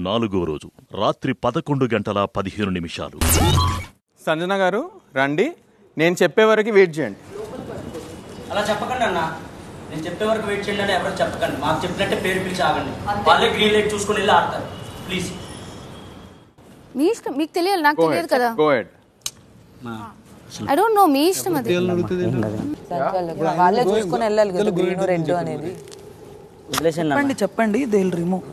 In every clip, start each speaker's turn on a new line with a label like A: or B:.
A: 4వ రోజు రాత్రి 11:15.
B: సంజన గారు రండి, నేను చెప్పే వరకు వెయిట్ చేయండి.
C: అలా చెప్పకండి అన్న, నేను చెప్పే వరకు వెయిట్ చేయండి అని ఎవరు చెప్పకండి. మాకు చెప్పినట్టే పేరు పిలిచి ఆగండి. వాళ్ళే గ్రీన్ లైట్ చూసుకుని వెళ్ళి ఆడతారు. ప్లీజ్
D: మీ ఇష్టం, మీకు తెలియాలి, నాకు తెలియదు కదా.
B: Go ahead.
D: I don't know, మీ ఇష్టం అది.
E: వాళ్ళే చూసుకొని వెళ్ళాలి కదా గ్రీన్ రెడ్ అనేది.
C: చెప్పండి
E: చెప్పండి దే విల్ రిమూవ్.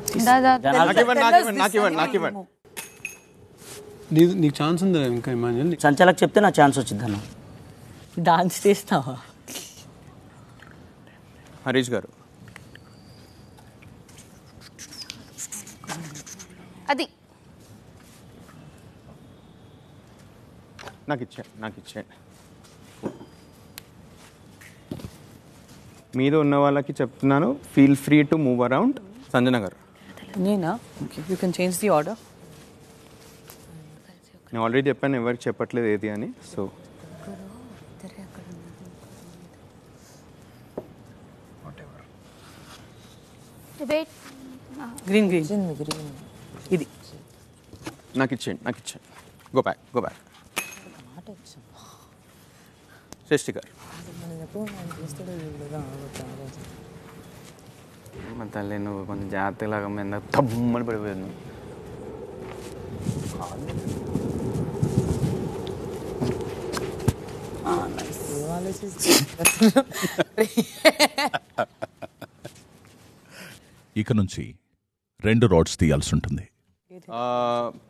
F: నీకు ఛాన్స్ ఉందా ఇంకా? ఇమాన్యుల్
C: సంచాలకు చెప్తే నా ఛాన్స్ వచ్చింది అన్న.
E: డాన్స్ చేస్తావా?
B: హరీష్ గారు
D: అది
B: నాకు ఇచ్చేయండి. మీద ఉన్న వాళ్ళకి చెప్తున్నాను, feel free to move around. Sanjana గారు
E: నేనా? Okay, you can change the order.
B: నేను ఆల్రెడీ చెప్పాను ఎవరికి చెప్పట్లేదు ఏది అని. సో
E: గ్రీన్ ఇది
B: నాకు ఇచ్చేయండి. Go back. శ్రేష్ఠి గారు
G: మన తల్లి నువ్వు కొంచెం జాగ్రత్తలాగా మీద తమ్మని పడిపోయాను.
A: ఇక నుంచి 2 రాడ్స్ తీయాల్సి ఉంటుంది.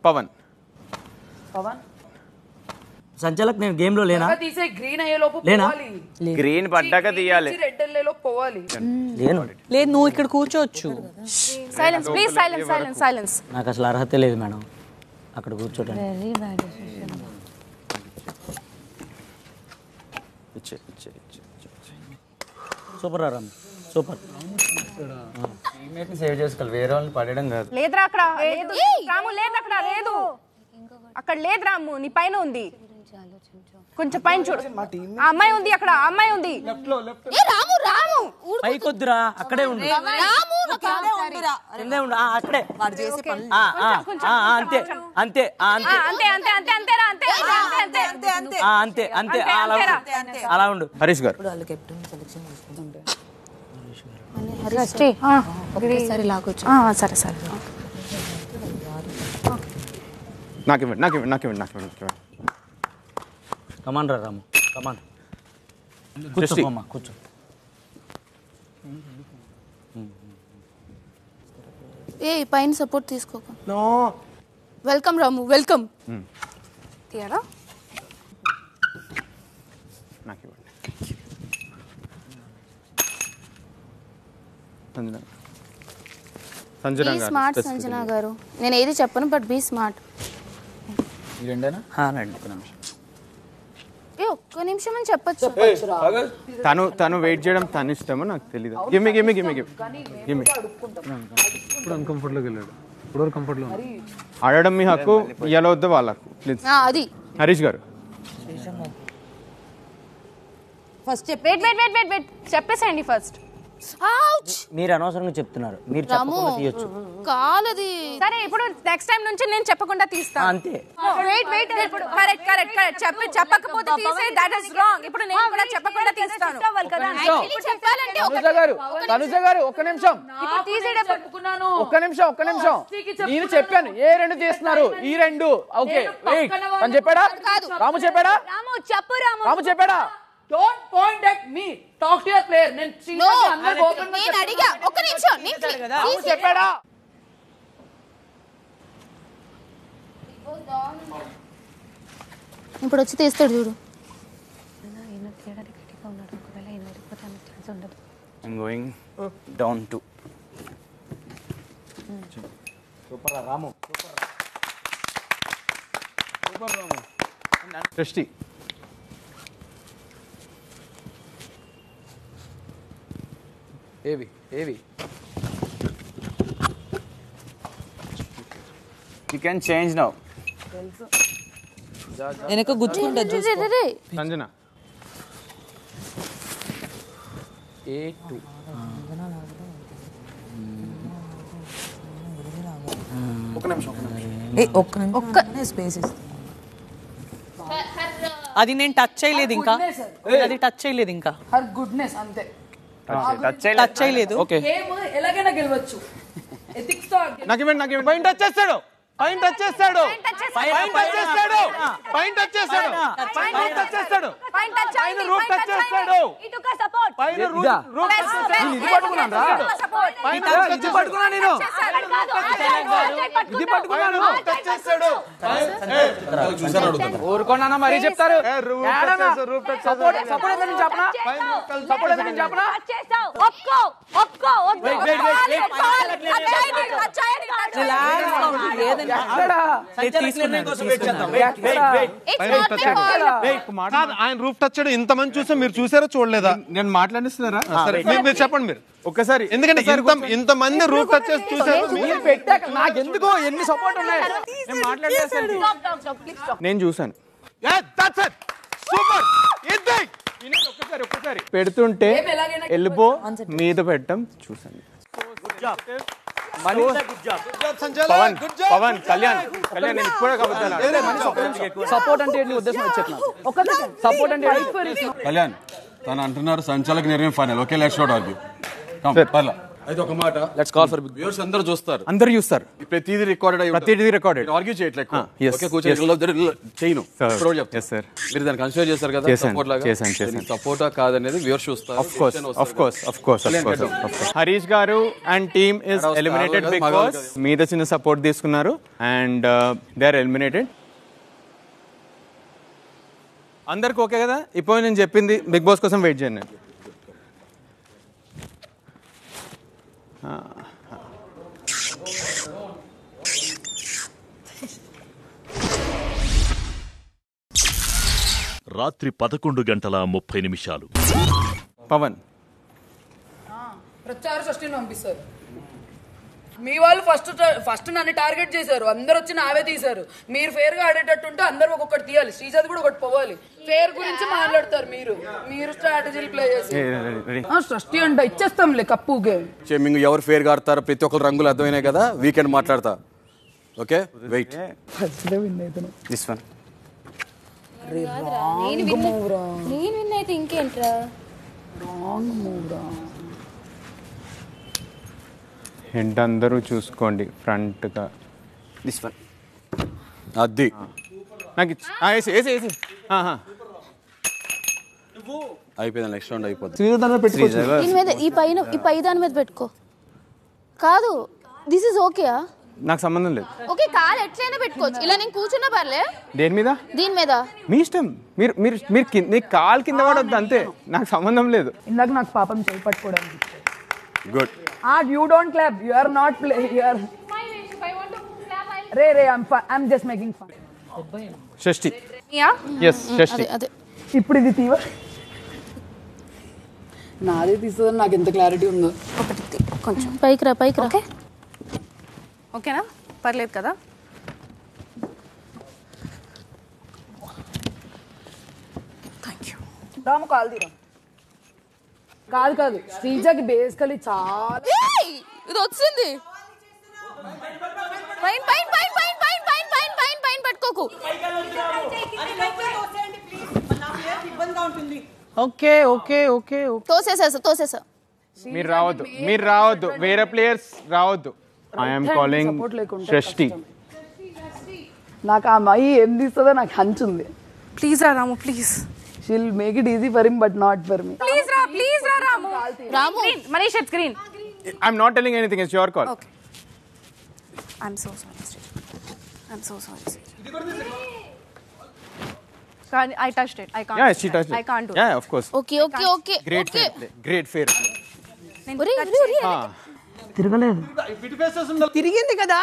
B: పవన్
C: సంచాలకు నేను గేమ్ లో లేనా?
G: గ్రీన్ పడ్డాక తీయాలి.
E: లేదు, నువ్వు ఇక్కడ కూర్చోవచ్చు.
D: Silence please, silence.
C: నాకు అసలు అర్హత లేదు మేడం అక్కడ కూర్చోటానికి. Super Ram, super.
G: సేవ్ చేసుకోవాలి, వేరే వాళ్ళని పడేయడం కాదు.
D: లేదురా అక్కడ, రాము లేదు అక్కడ లేదు రాము, నీ పైన ఉంది, కొంచెం పైన చూడు. ఆ అమ్మాయి ఉంది అక్కడ, ఆ అమ్మాయి ఉంది. రాము
C: పైకొద్దురా, అక్కడే ఉండు. అక్కడే అంతే అలా ఉండు.
B: హరీష్ గారు
D: సరే
B: నాకు ఇవ్వండి.
C: కమాన్ రా రాము, కమాన్. కూర్చో.
D: పైన సపోర్ట్ తీసుకోక. వెల్కమ్ రాము, వెల్కమ్. తీయరా?
B: నాకు ఇవ్వండి.
D: సంజన గారు నేను ఏది చెప్పను, బట్ బీ స్మార్ట్. ఒక్క నిమిషం అని చెప్పచ్చు.
B: తను వెయిట్ చేయడం తను ఇష్టమో నాకు తెలియదు.
F: ఇప్పుడు అన్కంఫర్ట్లోకి వెళ్ళాడు. ఇప్పుడు కంఫర్ట్లో
B: ఆడడం మీ హక్కు, ఇయ్యాల వద్ద వాళ్ళకు. ప్లీజ్
D: అది
B: హరీష్ గారు
D: ఫస్ట్ వెయిట్ చెప్పేసేయండి ఫస్ట్.
C: మీరు అనవసరంగా చెప్తున్నారు, మీరు చెప్పకుండా తీయొచ్చు.
D: కాలది సరే, ఇప్పుడు నెక్స్ట్ టైం నుంచి నేను చెప్పకుండా తీస్తాను.
C: అంతే.
D: వెయిట్ కరెక్ట్ చెప్పకపోతే తీసే, దట్ ఇస్ రాంగ్. ఇప్పుడు నేను కూడా చెప్పకుండా తీస్తాను. చెప్పాలంటే
H: తనుజ గారు ఒక్క నిమిషం, నేను చెప్పాను ఏ 2 తీస్తున్నారు, ఈ 2. ఓకే వెయిట్, తను చెప్పాడా? రాము చెప్పాడా? రాము చెప్పాడా?
E: Don't point at me. Talk to your player.
D: నేను అడిగా, ఒక్క నిమిషం.
H: చెప్పాడా?
D: ఇప్పుడు వచ్చి తీస్తాడు చూడు.
G: I'm going down to.
H: Super Ramu.
B: సృష్టి
H: ఏవి
G: You can change now.
E: వెనక గుచ్చుకుంటా
B: సంజన
H: A2
E: స్పేస్ అది నేను టచ్ చేయలేదు ఇంకా అది టచ్ చేయలేదు ఇంకా హర్ గుడ్నెస్ అంతే
H: టచ్
E: చేయలేదు
H: ఓకే
E: గేమ్ ఎలాగైనా గెలవచ్చు ఎథిక్స్ తో
H: నాకు పైన టచ్ చేస్తాడు పైన టచ్ చేస్తాడు పైన టచ్ చేస్తాడు పైన టచ్ చేస్తాడు పైన టచ్ చేస్తాడు పైన రూఫ్ టచ్ చేస్తాడు
D: ఇటుక సపోర్ట్
H: పైన రూఫ్ టచ్ చేస్తాడు ఇది పట్టుకున్నాను పైన ఇది పట్టుకున్నాను నేను ఇది పట్టుకున్నాను టచ్ చేస్తాడు ఊరుకోనా మరీ చెప్తారు సపోర్ట్ సపోర్ట్ ఏదని చెప్పనా సపోర్ట్ ఏదని చెప్పనా
D: ఒక్కో ఒక్కో
I: ఆయన రూఫ్ టచ్ చేయడం ఇంతమంది చూసా మీరు చూసారో చూడలేదా?
H: నేను మాట్లాడిస్తున్నారా
I: మీరు చెప్పండి మీరు
H: ఒక్కసారి
I: ఎందుకంటే ఇంతమంది రూఫ్ టచ్ చేసి చూసారు
H: మీరు పెట్టాక నాకెందుకో ఎన్ని సపోర్ట్ ఉన్నాయి నేను మాట్లాడేసాను
B: నేను చూసాను.
I: సూపర్
B: ఒక్కసారి పెడుతుంటే ఎల్బో మీద పెట్టడం చూసాను. పవన్ కళ్యాణ్ నేను ఇప్పుడే
H: సపోర్ట్ అంటే ఏంటి ఉద్దేశం వచ్చేట్లా సపోర్ట్ అంటే
J: కళ్యాణ్ తను అంటున్నారు సంచాలక నిర్ణయం final okay let's not argue పర్లా అయితే ఒక మాట లెట్స్ కాల్ ఫర్ వ్యూవర్స్ అందరూ చూస్తారు ప్రతిదీ రికార్డెడ్ ఆర్గ్యూ చేయట్లేదు ఓకే కూర్చొని చేయను మీరు దాన్ని కన్సిడర్ చేస్తారు కదా సపోర్ట్ లాగా సపోర్టా కాదనేది వ్యూవర్స్ చూస్తారు.
B: Of course. హరీష్ గారు and team is eliminated because మీద చిన్న సపోర్ట్ తీసుకున్నారు అండ్ దే ఆర్ ఎలిమినేటెడ్. అందరికి ఓకే కదా? ఇప్పుడు నేను చెప్పింది బిగ్ బాస్ కోసం వెయిట్ చేయండి.
A: రాత్రి 11:30
B: పవన్
E: ప్రచార సృష్టిని పంపిస్తారు. మీ వాళ్ళు ఫస్ట్ నన్ను టార్గెట్ చేశారు, అందరు వచ్చి నావే తీశారు. మీరు ఫేర్ గా ఆడేటట్టుంటే అందరు ఒక్కొక్కటి తీయాలి, శ్రీజాద్ కూడా ఒకటి పోవాలి. ఫేర్ గురించి మాట్లాడతారు మీరు స్ట్రాటజీలు ప్లే చేసి సృష్టి అంటే ఇచ్చేస్తాంలే కప్పు గేమ్.
J: ఎవరు ఫేర్ గా ఆడతారు ప్రతి ఒక్కరు రంగులు అర్థమైనాయి కదా, వీకెండ్ మాట్లాడతా. ఓకే వెయిట్ దిస్ వన్
D: నేను విన్ అయితే ఇంకేంట్రా
E: రాంగ్ మూవ్ రా.
B: హింట్ అందరూ చూసుకోండి ఫ్రంట్ గా.
J: దిస్ వన్ అది
B: నాకు
J: అయిపోయింది నెక్స్ట్ రౌండ్ అయిపోతుంది.
D: ఈ పై దాని మీద పెట్టుకో. కాదు దిస్ ఇస్ ఓకే.
B: నాకు సంబంధం లేదు.
D: ఓకే కాలు ఎట్లయినా పెట్టుకోవచ్చు, ఇలా నేను కూర్చున్నా పర్లే.
B: దేని మీద?
D: దీని మీద
B: మీ ఇష్టం. మీరు కాలు కింద పడొద్దు అంతే, నాకు సంబంధం లేదు.
E: ఇందాక నాకు పాపం చేయి పట్టుకోవడానికి.
B: Good.
E: You don't clap. You are not play. You are. Ray, I'm just making fun.
B: Shashthi.
D: Yeah
B: yes షష్ఠి.
D: అదే
E: ఇప్పుడు ఇది తీవా. నాదే తీస్తుందని నాకు ఎంత క్లారిటీ ఉందో.
D: కొంచెం పైకి రా. ఓకే ఓకేనా? పర్లేదు కదా? Thank you.
E: రాము కాల్ తీరా. కాదు శ్రీజాకి బేసికలీ చాలా
D: ఇది వచ్చింది. పైన పట్టుకోకు.
E: ఓకే
D: తోసేసా.
B: మీరు రావద్దు వేరే ప్లేయర్స్ రావద్దు. ఐఎమ్ కాలింగ్ షష్ఠి.
E: నాకు ఆ అమ్మాయి ఏం తీస్తుందో నాకు హంచుంది.
D: ప్లీజ్ రా రాము, please.
E: She'll make it easy for him, but not for me.
D: Please ra Ramu. Manish, it's green.
B: I'm not telling anything. It's your call.
D: Okay. I'm so sorry. I touched it. I can't.
B: Yeah, she touched it.
D: I can't do it.
B: Yeah, of course.
D: Okay.
B: Great fair.
E: తిరగలేదు. తిరిగింది కదా.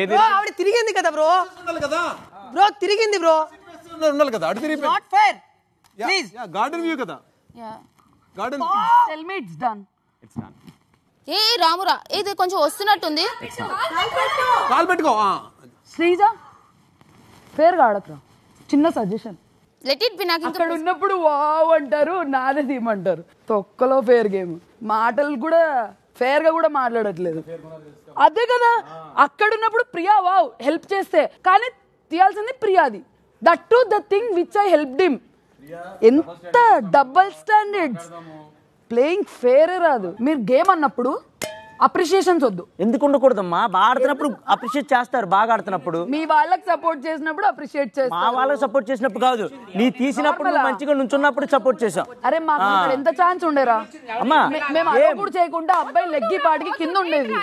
B: ఏది?
E: ఆవిడ తిరిగింది కదా bro. తిరిగింది bro.
I: ఉండాలి కదా, అటు తిరిగి.
E: Not fair. Please.
I: Garden view కదా.
D: Yeah.
I: Garden.
E: Tell me it's done.
B: It's done.
D: ఏ రామురా, ఇది కొంచెం వస్తున్నట్టుంది.
I: కాల్ పెట్టుకో.
E: శ్రీజ ఫేర్ గా ఆడకరా. చిన్న సజెషన్.
D: Let it be. నాకు
E: అక్కడ ఉన్నప్పుడు వావ్ అంటారు, నాదే తీయమంటారు. తొక్కలో ఫేర్ గేమ్. మాటలు కూడా ఫేర్ గా కూడా మాట్లాడట్లేదు. అదే కదా అక్కడ ఉన్నప్పుడు ప్రియా వావ్ హెల్ప్ చేస్తే, కానీ తీయాల్సింది ప్రియాది. That to the thing which I helped him. ఎంత డబుల్ స్టాండర్డ్స్. ప్లేయింగ్ ఫేరే రాదు. మీరు గేమ్ అన్నప్పుడు అప్రిషియేషన్స్ వద్దు.
C: ఎందుకు ఉండకూడదమ్మా? బాగా ఆడుతున్నప్పుడు అప్రిషియేట్ చేస్తారు, బాగా ఆడుతున్నప్పుడు.
E: మీ వాళ్ళకి సపోర్ట్ చేసినప్పుడు అప్రిషియేట్ చేస్తారు.
C: మా వాళ్ళకి సపోర్ట్ చేసినప్పుడు కాదు, నీ తీసినప్పుడు మంచిగా నుంచున్నప్పుడు సపోర్ట్ చేసాం.
E: అరే మాకు ఎంత ఛాన్స్ ఉండేరా అమ్మా? మేము అప్పుడు చేయకుండా అబ్బాయి లెగ్గి పాటికి కింద ఉండేది.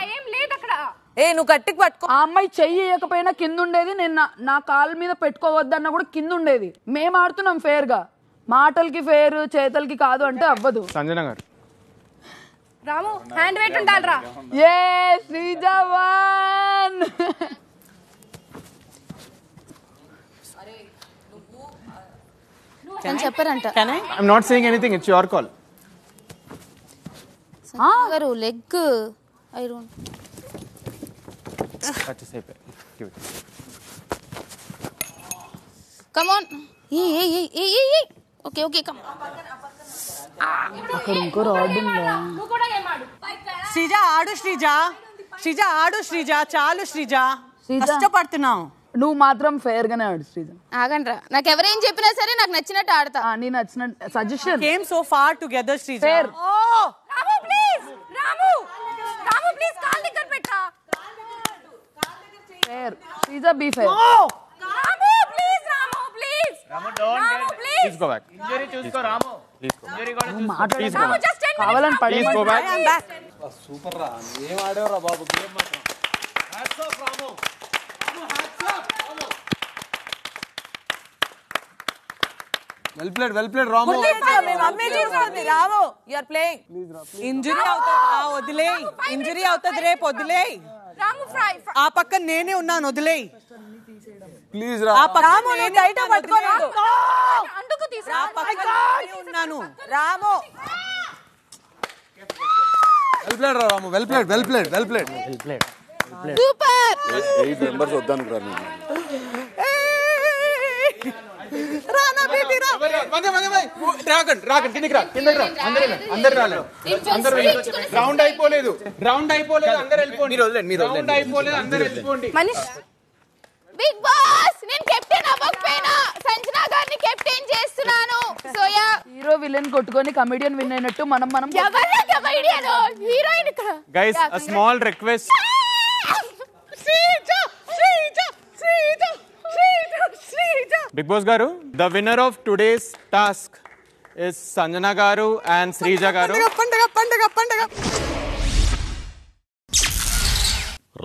D: నువ్వు గట్టికి పట్టుకో.
E: ఆ అమ్మాయి చెయ్యి వేయకపోయినా కింద ఉండేది. నేను నా కాళ్ళ మీద పెట్టుకోవద్దన్నా కూడా కింద ఉండేది. మేము ఆడుతున్నాం ఫేర్ గా. మాటలకి ఫేర్, చేతలకి కాదు అంటే అవ్వదు.
B: సంజన గారు
D: రాము హ్యాండ్ వెయిట్ ఉండాలిరా.
E: ఏ శ్రీజవాన్
K: చెప్పారంట.
B: I'm not saying anything, it's your call.
K: గారు లెగ్ I don't come on. Okay okay come.
E: అక్కడ ఇంకో రాడ్ ఉందా?
L: శ్రీజ ఆడు, శ్రీజ ఆడు, శ్రీజ చాలు, శ్రీజ కష్టపడుతున్నావు.
E: నువ్వు మాత్రం ఫేర్ గానే ఆడు శ్రీజ.
K: ఆగండ్రా, నాకు ఎవరేం చెప్పినా సరే నాకు నచ్చినట్టు ఆడతా.
E: నీ నచ్చిన suggestion.
L: Came so far together Sreeja.
E: Fair.
D: Ramu please, Ramu please కాల్ దగ్గర పెట్టా.
E: Fair Sreeja be fair.
D: Ramu please,
B: please go back.
H: Injury చూసుకో రాము. ఇంజరీ కూడా
E: చూసుకో. కావాలని పడి
I: సూపర్ రా. ఏం ఆడేవరా బాబు గేమ్ మాత్రం. Hats off Ramu. Well played Ramu.
L: Ramu you are playing. Injury అవుతది, వదిలేయ్. ఇంజరీ అవుతది, రేపు వదిలేయ్.
D: రాము ఫ్రై.
L: ఆ పక్క నేనే ఉన్నాను, వదిలేయ్
I: ప్లీజ్ రా.
L: ఆ పక్క నేనే టైట్ పట్టుకోలేదు.
D: అందుకు తీసా.
L: ఆ పక్క నేనే ఉన్నాను. రాము
I: వెల్ ప్లేడ్ రా Ramu. Well played.
K: Super.
J: 8 members వద్దనుకురా నేను.
L: రానా బేటీ రా.
B: రాకండి కిందకి రా. అందరు రాలేదు. రౌండ్ అయిపోలేదు, అందరు వెళ్ళిపోండి. రౌండ్ అయిపోలేదు, అందరు వెళ్ళిపోండి.
D: మనీష్
K: బిగ్ బాస్, నేను కెప్టెన్ అవ్వకపోయినా సంజనా గారిని కెప్టెన్ చేస్తున్నాను. సోయా
E: హీరో విలన్ కొట్టుకొని కమెడియన్ విన్ అయినట్టు మనం
K: ఎవరు కమెడియన్ హీరోయిన్ ఇక్కడ.
B: Guys a small request. Big Boss garu, the winner of today's task is Sanjana garu and Srija garu.
L: పండగ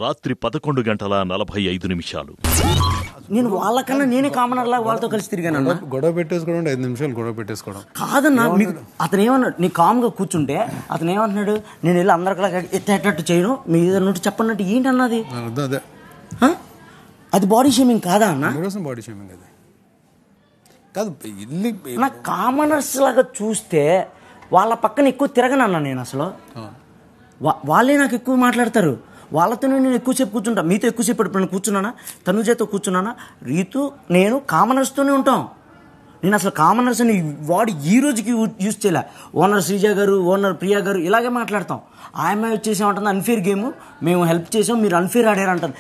A: రాత్రి 11:45.
C: నేను వాళ్ళకన్నా నేనే కామనర్ లాగా వాళ్ళతో కలిసి తిరిగాను.
I: గొడవ పెట్టేసుకోవడం 5 నిమిషాలు గొడవ పెట్టేసుకోవడం
C: కాదన్నా. మీకు అతను ఏమన్నాడు, నీ కామ్గా కూర్చుంటే అతను ఏమంటున్నాడు, నేను వెళ్ళి అందరికలా ఎత్తేటట్టు చేయను, మీ ఏదన్నట్టు చెప్పన్నట్టు ఏంటి అన్నది.
I: అదే
C: అది బాడీ షేమింగ్ కాదా అన్న?
I: బాడీ షేమింగ్ అది కాదు.
C: నా కామనర్స్ లాగా చూస్తే వాళ్ళ పక్కన ఎక్కువ తిరగనన్నా నేను. అసలు వాళ్ళే నాకు ఎక్కువ మాట్లాడతారు. వాళ్ళతోనే నేను ఎక్కువసేపు కూర్చుంటా. మీతో ఎక్కువసేపు ఎప్పుడైనా కూర్చున్నానా? తనుజతో కూర్చున్నానా? రీతు నేను కామనర్స్తోనే ఉంటాం. నేను అసలు కామనర్స్ అని వాడు ఈ రోజుకి యూజ్ చేయలే. ఓనర్ శ్రీజ గారు, ఓనర్ ప్రియా గారు ఇలాగే మాట్లాడతాం. ఆయమ్మ వచ్చేసామంటుంది అన్ఫేర్ గేమ్, మేము హెల్ప్ చేసాం, మీరు అన్ఫేర్ ఆడారంటారు.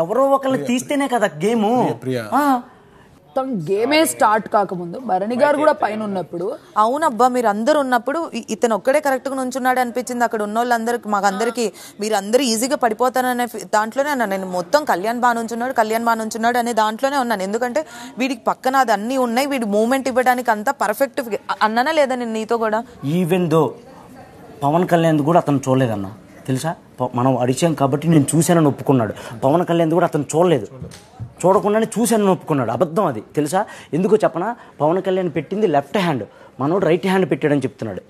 C: ఎవరో ఒకరిని తీస్తేనే కదా గేము.
E: గేమే స్టార్ట్ కాకముందు భరణి గారు కూడా పైన ఉన్నప్పుడు,
L: అవునబ్బా మీరు అందరు ఉన్నప్పుడు ఇతను ఒక్కడే కరెక్ట్ గా నుంచున్నాడు అనిపించింది. అక్కడ ఉన్న వాళ్ళందరికి, మాకందరికి మీరు అందరూ ఈజీగా పడిపోతారనే దాంట్లోనే ఉన్నాను నేను. మొత్తం కళ్యాణ్ బాగా నుంచున్నాడు అనే దాంట్లోనే ఉన్నాను. ఎందుకంటే వీడికి పక్కన అది అన్ని ఉన్నాయి, వీడి మూమెంట్ ఇవ్వడానికి అంతా పర్ఫెక్ట్ అన్నానా లేదా నేను నీతో కూడా.
C: ఈవెన్ దో పవన్ కళ్యాణ్ కూడా అతను చూడలేదన్న, తెలుసా? మనం అడిచాం కాబట్టి నేను చూశానని ఒప్పుకున్నాడు. పవన్ కళ్యాణ్ కూడా అతను చూడకుండానే చూశానని ఒప్పుకున్నాడు. అబద్ధం అది, తెలుసా? ఎందుకో చెప్పనా? పవన్ కళ్యాణ్ పెట్టింది లెఫ్ట్ హ్యాండ్, మనోడు రైట్ హ్యాండ్ పెట్టాడని చెప్తున్నాడు.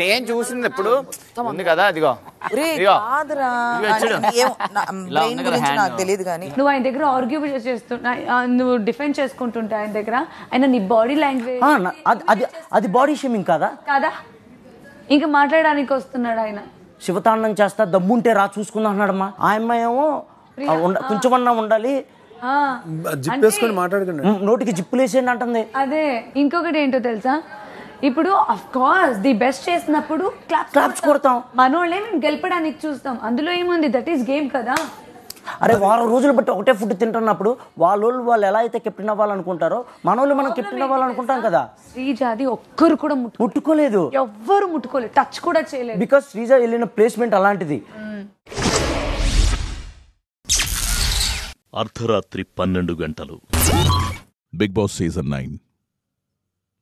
H: నేను చూసింది ఎప్పుడు ఉంది కదా, అదిగో
L: నాకు తెలియదు కానీ
M: నువ్వు ఆయన దగ్గర ఆర్గ్యూ చేస్తున్నా, నువ్వు డిఫెండ్ చేసుకుంటుంటే ఆయన దగ్గర ఆయన నీ బాడీ లాంగ్వేజ్
C: అది బాడీ షేమింగ్ కాదా?
M: ఇంకా మాట్లాడడానికి వస్తున్నాడు ఆయన.
C: శివతాండం చేస్తా, దమ్ముంటే రా చూసుకుందా అన్నాడమ్మా. ఆ అమ్మాయి ఏమో కొంచెం అన్నా ఉండాలి,
I: జిప్పేసుకొని మాట్లాడుకుంటా,
C: నోటికి జిప్పులేసేయండి అంటుంది.
M: అదే ఇంకొకటి ఏంటో తెలుసా, ఇప్పుడు అఫ్ కోర్స్ ది బెస్ట్ చేసినప్పుడు
C: క్లాప్స్ కొడతాం.
M: మనోళ్ళే మేము గెలపడానికి చూస్తాం, అందులో ఏముంది, దట్ ఈస్ గేమ్ కదా.
C: అరే వారం రోజులు బట్టి ఒకటే ఫుడ్ తింటున్నప్పుడు వాళ్ళు ఎలా అయితే కెప్టెన్ అవ్వాలనుకుంటారో మనోళ్ళు మనం కెప్టెన్ అవ్వాలనుకుంటాం కదా.
M: శ్రీజాది ఒక్కరు కూడా
C: ముట్టుకోలేదు,
M: ఎవ్వరు ముట్టుకోలేదు, టచ్ కూడా చేయలేదు.
C: బికాస్ శ్రీజ వెళ్ళిన ప్లేస్మెంట్ అలాంటిది.
A: అర్ధరాత్రి 12 గంటలు. బిగ్ బాస్ సీజన్ 9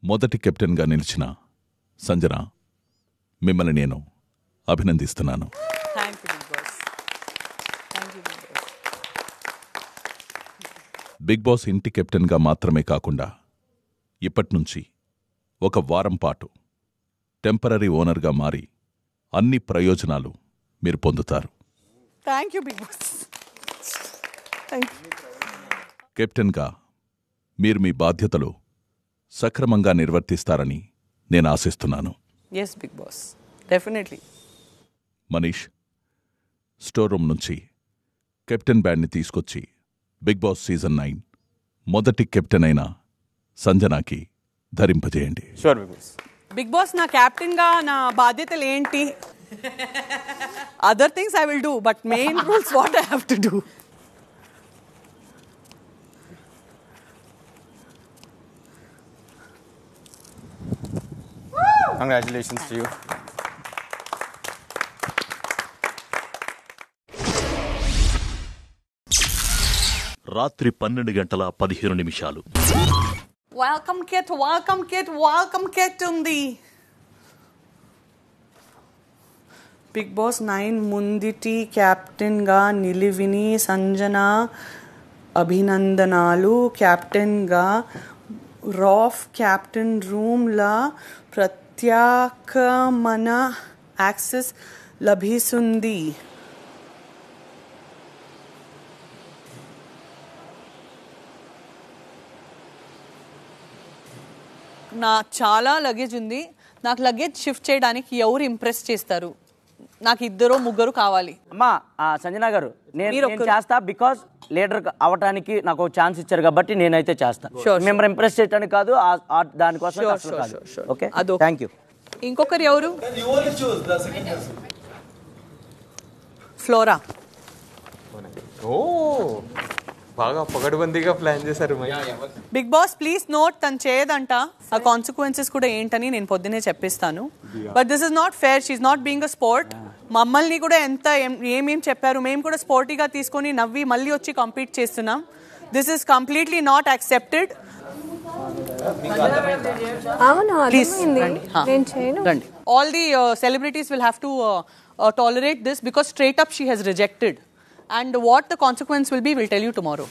A: మొదటి కెప్టెన్గా నిలిచిన సంజన, మిమ్మల్ని నేను అభినందిస్తున్నాను. బిగ్ బాస్ ఇంటి కెప్టెన్గా మాత్రమే కాకుండా ఇప్పట్నుంచి ఒక వారం పాటు టెంపరరీ ఓనర్గా మారి అన్ని ప్రయోజనాలు మీరు పొందుతారు. కెప్టెన్గా మీరు మీ బాధ్యతలు సక్రమంగా నిర్వర్తిస్తారని నేను ఆశిస్తున్నాను.
N: yes big boss definitely.
A: Manish, store room నుంచి కెప్టెన్ బ్యాండ్ని తీసుకొచ్చి బిగ్ బాస్ సీజన్ 9 మొదటి కెప్టెన్ అయిన సంజనాకి ధరింపజేయండి.
N: బిగ్ బాస్ నా కెప్టెన్ గా నా బాధ్యతలు ఏంటి? Other things I will do, but main rules what I have to do.
B: Congratulations to you.
A: రాత్రి 12 గంటల 15 నిమిషాలు.
N: వెల్కమ్ కెట్ ఉంది. బిగ్ బాస్ 9 ముందిటి కెప్టెన్గా నిలివిని సంజన అభినందనాలు. కెప్టెన్గా రాఫ్ కెప్టెన్ రూమ్లా ప్రత్యేకమైన యాక్సెస్ లభిస్తుంది. నా చాలా లగేజ్ ఉంది. నాకు లగేజ్ షిఫ్ట్ చేయడానికి ఎవరు ఇంప్రెస్ చేస్తారు? నాకు 2-3 కావాలి.
C: అమ్మా సంజన గారు, నేను చేస్తా. బికాస్ లీడర్ అవటానికి నాకు ఒక ఛాన్స్ ఇచ్చారు కాబట్టి నేనైతే చేస్తా. మిమ్మల్ని ఇంప్రెస్ చేయడానికి కాదు, దానికోసం. Okay, thank you.
N: ఇంకొకరు ఎవరు? ఫ్లోరా.
H: బాగా పొగడుబందిగా ప్లాన్ చేశారు.
N: బిగ్ బాస్ ప్లీజ్ నోట్, తను చేయదంట. ఆ కాన్సిక్వెన్సెస్ కూడా ఏంటని నేను పొద్దునే చెప్పిస్తాను. But this is not fair. She not being a sport. మమ్మల్ని కూడా ఎంత ఏమేం చెప్పారు, మేము కూడా స్పోర్టీగా తీసుకొని నవ్వి మళ్ళీ వచ్చి కంపీట్ చేస్తున్నాం. This is completely not accepted. All the celebrities will have to tolerate this because straight up she has rejected. And what the consequence will be, we'll tell you tomorrow.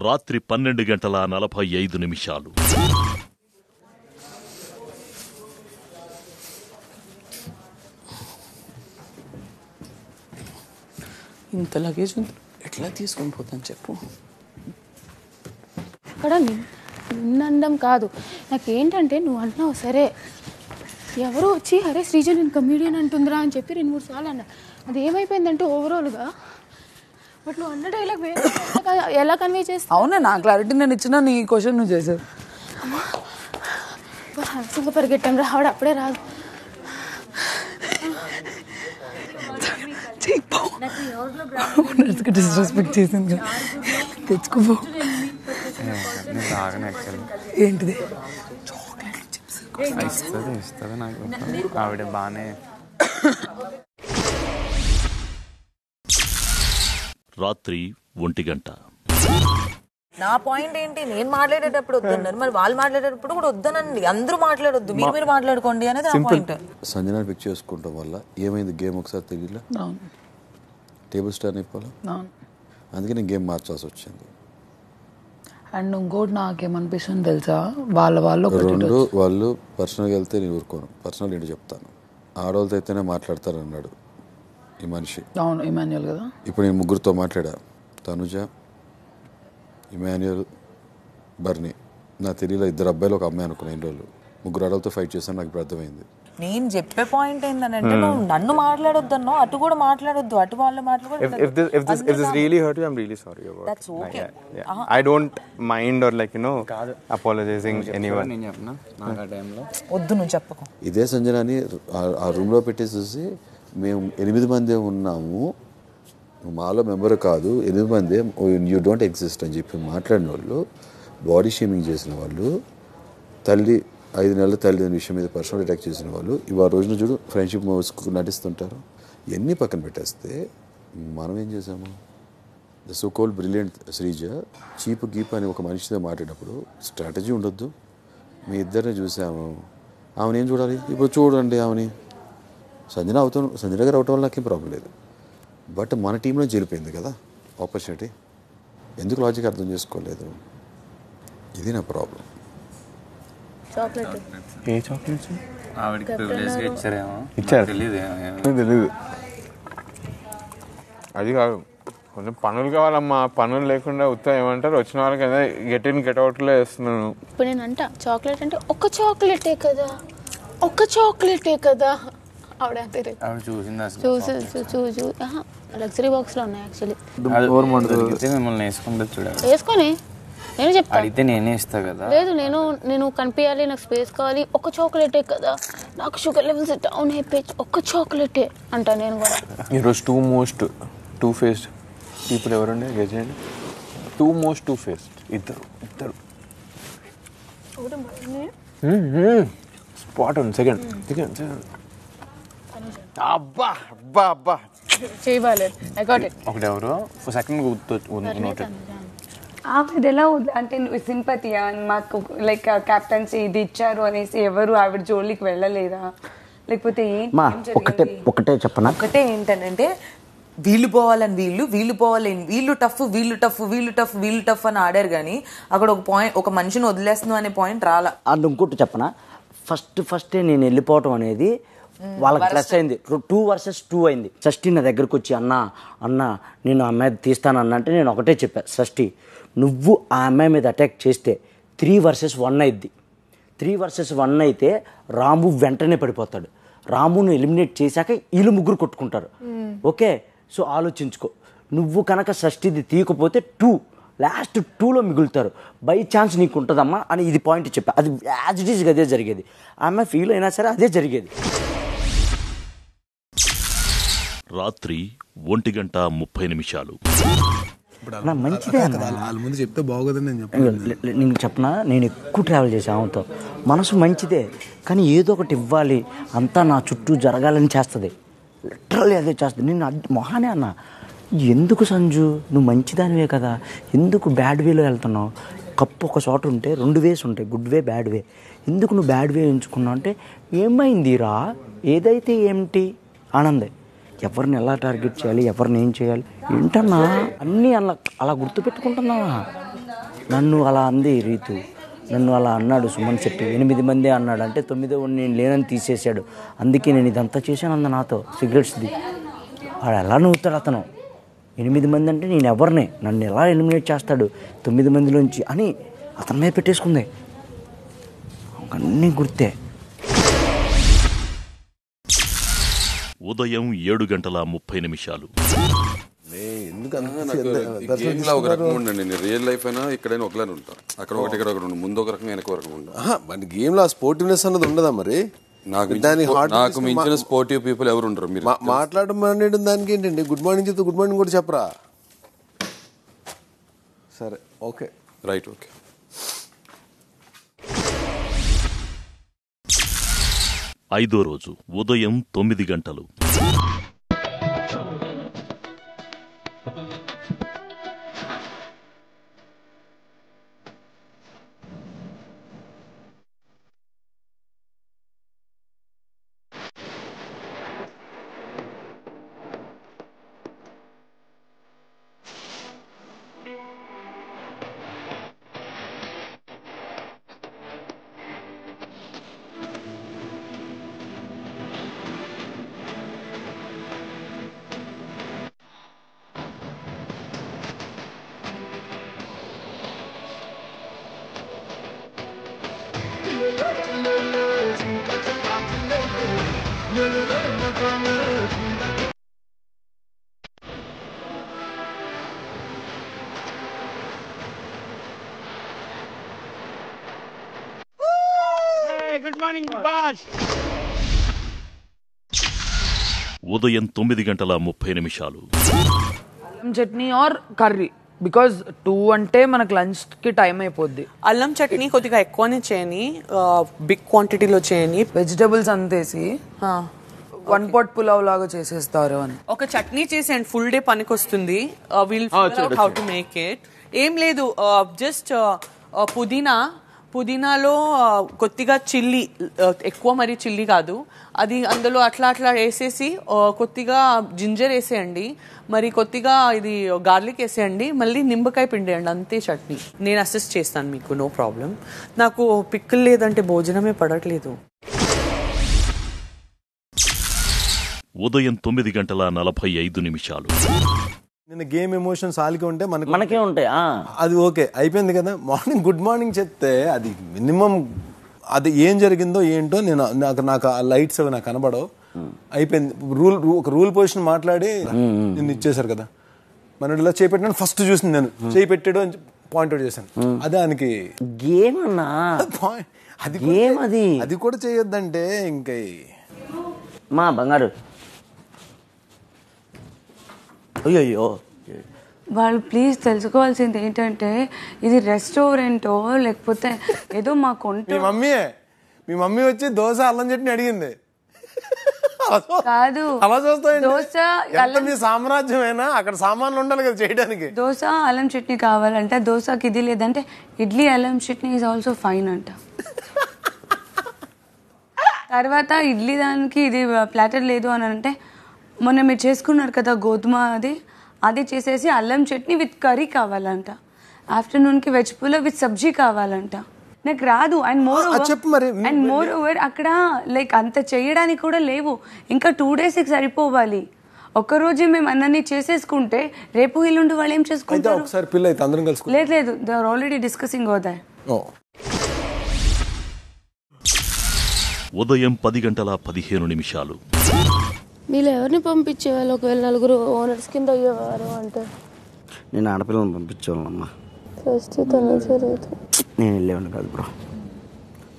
A: రాత్రి 12 గంటల 45 నిమిషాలు.
N: ఇంత లగేజ్ ఎట్లా తీసుకొని పోతాను చెప్పు.
K: అక్కడ నిన్నండం కాదు, నాకేంటంటే నువ్వు అంటున్నావు సరే, ఎవరో వచ్చి అరే శ్రీజ నేను కమీడియన్ అంటుందిరా అని చెప్పి 2-3 సార్లు అన్నా. అది ఏమైపోయిందంటే ఓవరాల్గా బట్ నువ్వు అన్న డైలాగ్ ఎలా కన్వే చేస్తావు?
E: అవునా, నా క్లారిటీ నేను ఇచ్చిన, నీ క్వశ్చన్ నువ్వు చేసావు.
K: హ్యాన్సింగ్గా పరిగెట్టాం రా, ఆవిడ అప్పుడే రాదు.
E: డిస్రెస్పెక్ట్ చేసింది, తెచ్చుకోపో. ఏంటిది?
G: ఇస్తుంది నాకు. ఆవిడ బాగానే.
A: రాత్రి 1 గంట.
L: నా పాయింట్ ఏంటి, నేను మాట్లాడేటప్పుడు వద్దన్నారు, మరి వాళ్ళు మాట్లాడేటప్పుడు కూడా వద్దనండి. అందరూ మాట్లాడొద్దు, మీరు మాట్లాడుకోండి అనేది నా పాయింట్.
O: సంజన పిక్ చేసుకోవటం వల్ల ఏమైంది, గేమ్ ఒకసారి తెలియలే, టేబుల్ స్టార్ అయిపోలే, అందుకే నేను గేమ్ మార్చాల్సి వచ్చింది.
E: అండ్ ఇంకోటి నాకేమనిపిస్తుంది తెలుసా, వాళ్ళు
O: వాళ్ళు పర్సనల్గా వెళ్తే నేను ఊరుకోను, పర్సనల్ ఏంటి చెప్తాను. ఆడవాళ్ళతో అయితేనే మాట్లాడతారు అన్నాడు ఈ మనిషి.
E: అవును, ఇమాన్యుయల్ కదా.
O: ఇప్పుడు నేను 3 మాట్లాడా, తనుజ, ఇమాన్యుయల్, బర్నీ. నా తెలియలో 2 అబ్బాయిలు 1 అమ్మాయి అనుకున్నా. 2 రోజులు 3 ఆడవాళ్ళతో ఫైట్ చేశాను, నాకు ఇప్పుడు అర్థమైంది.
L: నేను చెప్పే పాయింట్ ఏంటంటే నువ్వు నన్ను మాట్లాడొద్దన్నో అటు కూడా మాట్లాడొద్దు, అటు వాళ్ళు మాట్లాడొద్దు.
B: If this really hurt you, I'm really sorry about it.
L: That's okay.
B: I don't mind or like apologizing anyone.
G: నేను చెప్పనా నాకు ఆ టైంలో
L: వద్దు నువ్వు చెప్పకు.
O: ఇదే సంజనాని ఆ రూమ్లో పెట్టేసేసి మేము 8 మంది ఉన్నాము, మాలో మెంబర్ కాదు 8 మంది, యూ డోంట్ ఎగ్జిస్ట్ అని చెప్పి మాట్లాడిన వాళ్ళు, బాడీ షేమింగ్ చేసిన వాళ్ళు, 5 నెలల తల్లి అనే విషయం మీద పర్సనల్ అటాక్ చేసిన వాళ్ళు, ఇవాళ రోజున చూడు ఫ్రెండ్షిప్ నటిస్తుంటారు. ఎన్ని పక్కన పెట్టేస్తే మనం ఏం చేసాము? The so called brilliant Sreeja cheap గీప్ అని ఒక మనిషితో మాట్లాడినప్పుడు స్ట్రాటజీ ఉండొద్దు. మీ ఇద్దరిని చూసాము, ఆమెను ఏం చూడాలి? ఇప్పుడు చూడండి ఆమెని సంజన గారు అవటం వల్ల నాకేం ప్రాబ్లం లేదు, బట్ మన టీంలో జరిపోయింది కదా ఆపర్చునిటీ. ఎందుకు లాజిక్ అర్థం చేసుకోలేదు? ఇది నా ప్రాబ్లం.
B: ఏ చాక్లెట్స్
G: ఆవిడకి ప్రివిలేజ్గా ఇచ్చారేమో,
B: ఇచ్చారు
G: తెలీదు.
B: అది కాదు, కొంచెం పనులు కావాలమ్మా. పనులు లేకుండా ఉత్తా ఏమంటారు, వచ్చిన వాళ్ళకి అదే గెట్ ఇన్ గెట్ అవుట్లో వేస్తున్నాను.
K: ఇప్పుడు నేను చాక్లెట్ అంటే ఒక చాక్లెటే కదా ఆవిడ చూసి లగ్జరీ బాక్స్ లో ఉన్నాయి యాక్చువల్లీ.
G: మిమ్మల్ని వేసుకుంటే చూడాలి,
K: వేసుకొని నేను చెప్తాను.
G: అడిగితే నేనే ఇస్తా కదా.
K: లేదు, నేను కనిపించాలి, నాకు స్పేస్ కావాలి. ఒక చాక్లెటే కదా, నాకు షుగర్ లెవెల్స్ డౌన్ అయిపోయి ఒక్క చాక్లెటే అంటా నేను కూడా.
B: ఈరోజు టూ ఫేస్డ్ ఇప్పుడు ఎవరుండే గెజెండ్ టూ ఫేస్డ్ ఇద్దరు స్పాట్ ఉంది. సెకండ్ అబ్బా అబ్బా అబ్బా
K: చేయవాలి.
B: ఒకటెవరు సెకండ్ నోటెడ్.
M: ఆవిడ ఎలా అంటే సింపతి మాకు లైక్ కెప్టెన్సీ ఇది ఇచ్చారు అనేసి ఎవరు ఆవిడ జోలికి వెళ్ళలేదా? లేకపోతే
C: ఒకటే చెప్పనా?
L: ఒకటే ఏంటంటే వీళ్ళు పోవాలని వీళ్ళు పోవాలని వీళ్ళు టఫ్ అని ఆడారు, కానీ అక్కడ ఒక మనిషిని వదిలేస్తున్నాం అనే పాయింట్ రాలా.
C: అది ఇంకోటి చెప్పనా, ఫస్టే నేను వెళ్ళిపోవటం అనేది వాళ్ళకి ప్లస్ అయింది. 2 versus 2 అయింది. షష్ఠి నా దగ్గరకు వచ్చి అన్న నేను ఆ అమ్మాయి తీస్తాను అన్నంటే నేను ఒకటే చెప్పాను, షష్ఠి నువ్వు ఆ అమ్మాయి మీద అటాక్ చేస్తే 3 versus 1 అయింది. 3 versus 1 అయితే రాము వెంటనే పడిపోతాడు. రామును ఎలిమినేట్ చేశాక వీళ్ళు ముగ్గురు కొట్టుకుంటారు. ఓకే, సో ఆలోచించుకో. నువ్వు కనుక షష్ఠిది తీయకపోతే లాస్ట్ 2లో మిగులుతారు. బై ఛాన్స్ నీకు ఉంటుందమ్మా అని ఇది పాయింట్ చెప్పా. అది యాజ్ ఇట్ ఈజ్గా అదే జరిగేది. ఆ అమ్మాయి ఫీల్ అయినా సరే అదే జరిగేది.
A: రాత్రి 1:30
C: మంచిదే
F: వాళ్ళ ముందు చెప్తే బాగోదని
C: నేను చెప్పనా, నేను ఎక్కువ ట్రావెల్ చేశాను ఆమెతో. మనసు మంచిదే, కానీ ఏదో ఒకటి ఇవ్వాలి, అంతా నా చుట్టూ జరగాలని చేస్తుంది. లిటరల్లీ అదే చేస్తుంది. నేను మొహానే అన్నా, ఎందుకు సంజు నువ్వు మంచిదానివే కదా, ఎందుకు బ్యాడ్ వేలో వెళ్తున్నావు? కప్పు ఒక చోట ఉంటే 2 వేస్ ఉంటాయి, గుడ్ వే బ్యాడ్ వే. ఎందుకు నువ్వు బ్యాడ్ వే ఎంచుకున్నావు అంటే, ఏమైందిరా ఏదైతే ఏమిటి ఆనందే. ఎవరిని ఎలా టార్గెట్ చేయాలి, ఎవరిని ఏం చేయాలి ఏంటన్నా అన్నీ అలా గుర్తుపెట్టుకుంటున్నావా? నన్ను అలా అంది రీతు, నన్ను అలా అన్నాడు సుమన్ శెట్టి. 8 మంది అన్నాడు అంటే 9వ నేను లేనని తీసేశాడు. అందుకే నేను ఇదంతా చేశాను అంద నాతో సిగరెట్స్ది. వాడు ఎలా నవ్వుతాడు అతను. 8 మంది అంటే నేను ఎవరిని, నన్ను ఎలా ఎలిమినేట్ చేస్తాడు 9 మందిలోంచి అని అతని మీద పెట్టేసుకుంది. అన్నీ గుర్తే.
A: ఉదయం 7:30
O: ఒక రకంగా ఉండండి. నేను రియల్ లైఫ్ అయినా ఇక్కడైనా ఒకలానే ఉంటా. అక్కడ ఒకటి ఇక్కడ ఒకటి ఉండు, ముందు ఒక రకంగా వెనక ఒక రకంగా ఉంటా.
I: గేమ్ లో స్పోర్టివ్నెస్ అన్నది ఉండదా? మరి
O: నాకు మించిన స్పోర్టివ్ పీపుల్ ఎవరు ఉండరు. మీరు
I: మాట్లాడడం దానికి ఏంటండి, గుడ్ మార్నింగ్ చెప్తే గుడ్ మార్నింగ్ కూడా చెప్పరా? సరే ఓకే
O: రైట్ ఓకే.
A: ఐదో రోజు ఉదయం 9
P: గంటలు
H: గుడ్ మార్నింగ్ బాస్.
A: ఉదయం 9:30
E: చట్నీ ఆర్ కర్రీ, బికాజ్ 2 అంటే మనకు లంచ్ కి టైం అయిపోద్ది.
N: అల్లం చట్నీ కొద్దిగా ఎక్కువనే చేయని, బిగ్ క్వాంటిటీలో చేయని.
E: వెజిటబుల్స్ అంతేసి 1 pot పులావ్ లాగా చేసేస్తారు అని.
N: ఒక చట్నీ చేసేయండి, ఫుల్ డే పనికి వస్తుంది. Will how to make it. ఏం లేదు, జస్ట్ పుదీనాలో కొద్దిగా చిల్లీ, ఎక్కువ మరి చిల్లీ కాదు, అది అందులో అట్లా వేసేసి కొద్దిగా జింజర్ వేసేయండి, మరి కొద్దిగా ఇది గార్లిక్ వేసేయండి, మళ్ళీ నిమ్మకాయ పిండేయండి, అంతే చట్నీ. నేను అసిస్ట్ చేస్తాను మీకు, నో ప్రాబ్లం. నాకు పిక్కలు లేదంటే భోజనమే పడట్లేదు.
A: ఉదయం 9:45
I: నిన్న గేమ్ ఎమోషన్స్ ఆలికి ఉంటే
C: మనకే ఉంటాయి.
I: అది ఓకే, అయిపోయింది కదా. మార్నింగ్ గుడ్ మార్నింగ్ చెప్తే అది మినిమం అది ఏం జరిగిందో ఏంటో నాకు ఆ లైట్స్ అవి నాకు కనబడవు. అయిపోయింది. ఒక రూల్ పొజిషన్ మాట్లాడి నిన్ను ఇచ్చేసారు కదా. మన ఇలా చేపెట్టిన ఫస్ట్ చూసింది నేను, చేయి పెట్టాడు అని పాయింట్అవుట్ చేశాను. అదే ఆయనకి
C: గేమ్ అన్నా,
I: అది గేమ్, అది కూడా చేయొద్దంటే ఇంకా
C: మా బంగారు. అయ్యో,
M: వాళ్ళు ప్లీజ్ తెలుసుకోవాల్సింది ఏంటంటే ఇది రెస్టారెంటో లేకపోతే ఏదో మా కొంట.
I: మీ మమ్మీ వచ్చి దోశ అల్లం చట్నీ అడిగింది
M: కాదు,
I: అలా చూస్తాయండి.
M: దోశ
I: మీ సామ్రాజ్యమైనా అక్కడ సామాన్లు ఉండాలి కదా చేయడానికి.
M: దోశ అల్లం చట్నీ కావాలంట, దోశకి ఇది లేదంటే ఇడ్లీ అల్లం చట్నీ ఈజ్ ఆల్సో ఫైన్ అంట. తర్వాత ఇడ్లీ దానికి ఇది ప్లాటర్ లేదు అని అంటే, మొన్న మీరు చేసుకున్నారు కదా గోధుమ, అది చేసేసి అల్లం చట్నీ విత్ కర్రీ కావాలంట. ఆఫ్టర్నూన్కి వెజ్ పులావ్ విత్ సబ్జీ కావాలంట. నాకు రాదు. అండ్ మోర్ ఓవర్ అక్కడ లైక్ అంత చేయడానికి కూడా లేవు. ఇంకా 2 days సరిపోవాలి. ఒక్కరోజు మేము అన్నీ చేసేసుకుంటే రేపు ఎల్లుండి వాళ్ళు ఏం చేసుకుంటారు? లేదు, they are already discussing over that.
A: ఉదయం 10:15
K: వీళ్ళు ఎవరిని పంపించేవాళ్ళు? ఒకవేళ 4 ఓనర్స్ కింద అయ్యేవారు అంటే
C: నేను ఆడపిల్లలను పంపించేవాళ్ళమ్మా. నేను వెళ్ళేవాడిని కాదు బ్రో.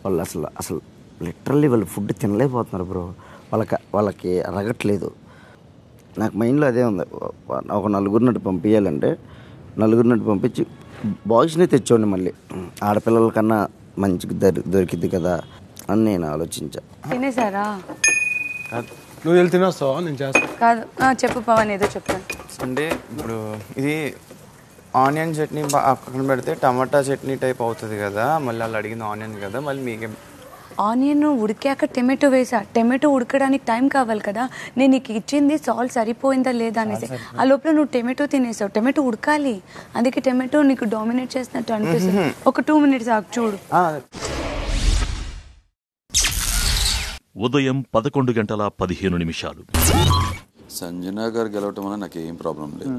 C: వాళ్ళు అసలు లిటరల్లీ వాళ్ళు ఫుడ్ తినలేకపోతున్నారు బ్రో. వాళ్ళకి రగట్లేదు. నాకు మైండ్లో అదే ఉంది. ఒక 4 పంపించాలంటే 4 పంపించి బాయ్స్ని తెచ్చేవాడిని. మళ్ళీ ఆడపిల్లల కన్నా మంచిగా దొరికింది కదా అని నేను ఆలోచించా.
M: తినేసారా?
I: నువ్వు వెళ్ళి తినేస్తావా? నేను చేస్తాను.
M: కాదు, చెప్పు పవన్, ఏదో చెప్తాను.
G: అంటే ఇప్పుడు ఇది ఆనియన్ చట్నీ పక్కన పెడితే టమాటా చట్నీ టైప్ అవుతుంది కదా. మళ్ళీ వాళ్ళు అడిగింది ఆనియన్ కదా, మళ్ళీ మీకే
M: ఆనియన్ ఉడికాక టమాటో వేసా. టమాటో ఉడకడానికి టైం కావాలి కదా. నేను నీకు ఇచ్చింది సాల్ట్ సరిపోయిందా లేదా అనేసి, ఆ లోపల నువ్వు టమాటో తినేసావు. టమాటో ఉడకాలి, అందుకే టమాటో నీకు డామినేట్ చేసినట్టు అనిపిస్తుంది. ఒక 2 minutes ఆగు, చూడు.
A: ఉదయం 11:15
O: సంజన గారు గెలవటం వల్ల నాకు ఏం ప్రాబ్లం లేదు.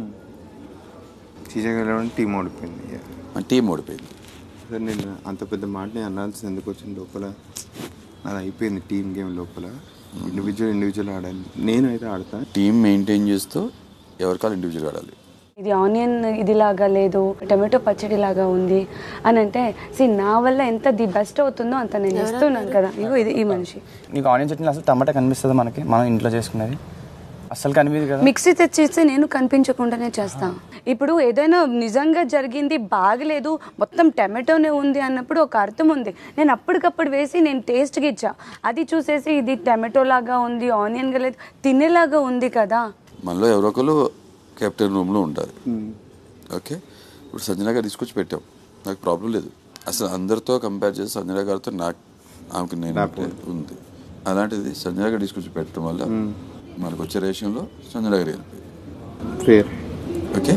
G: టీం ఓడిపోయింది.
P: నేను అంత పెద్ద మాట నేను అనాల్సి ఎందుకు వచ్చింది లోపల. అది అయిపోయింది టీమ్ గేమ్ లోపల. ఇండివిజువల్ ఆడాలి. నేను అయితే ఆడతా.
O: టీం మెయింటైన్ చేస్తూ ఎవరికాలు ఇండివిజువల్ ఆడాలి.
M: ఇది ఆనియన్ ఇదిలాగా లేదు, టమాటో పచ్చడి లాగా ఉంది అని అంటే, నా వల్ల ఎంత ది బెస్ట్ అవుతుందో అంత నేను ఇస్తున్నాను కదా. ఇగో ఇది ఈ మనిషి.
G: నీకు ఆనియన్ చట్నీ అసలు టమాటా కనిపిస్తుంది మనకి? మనం ఇంట్లో చేసుకునేది అసలు కనిపించదు కదా.
M: మిక్సీ తెచ్చేస్తే నేను కనిపించకుండానే చేస్తాను. ఇప్పుడు ఏదైనా నిజంగా జరిగింది బాగలేదు, మొత్తం టమాటోనే ఉంది అన్నప్పుడు ఒక అర్థం ఉంది. నేను అప్పటికప్పుడు వేసి నేను టేస్ట్గా ఇచ్చా. అది చూసేసి ఇది టమాటో లాగా ఉంది, ఆనియన్గా లేదు, తినేలాగా ఉంది కదా. మనలో
O: ఎవరో ఒకరు కెప్టెన్ రూమ్లో ఉంటారు. ఓకే, ఇప్పుడు సంజన గారు తీసుకొచ్చి పెట్టాం, నాకు ప్రాబ్లం లేదు. అసలు అందరితో కంపేర్ చేసి సంజన గారితో ఆమెకు నేను ఉంది. అలాంటిది సంజన గారు తీసుకొచ్చి పెట్టడం వల్ల మనకు వచ్చే రేషన్లో సంజన గారు వెళ్ళిపోయారు. ఓకే,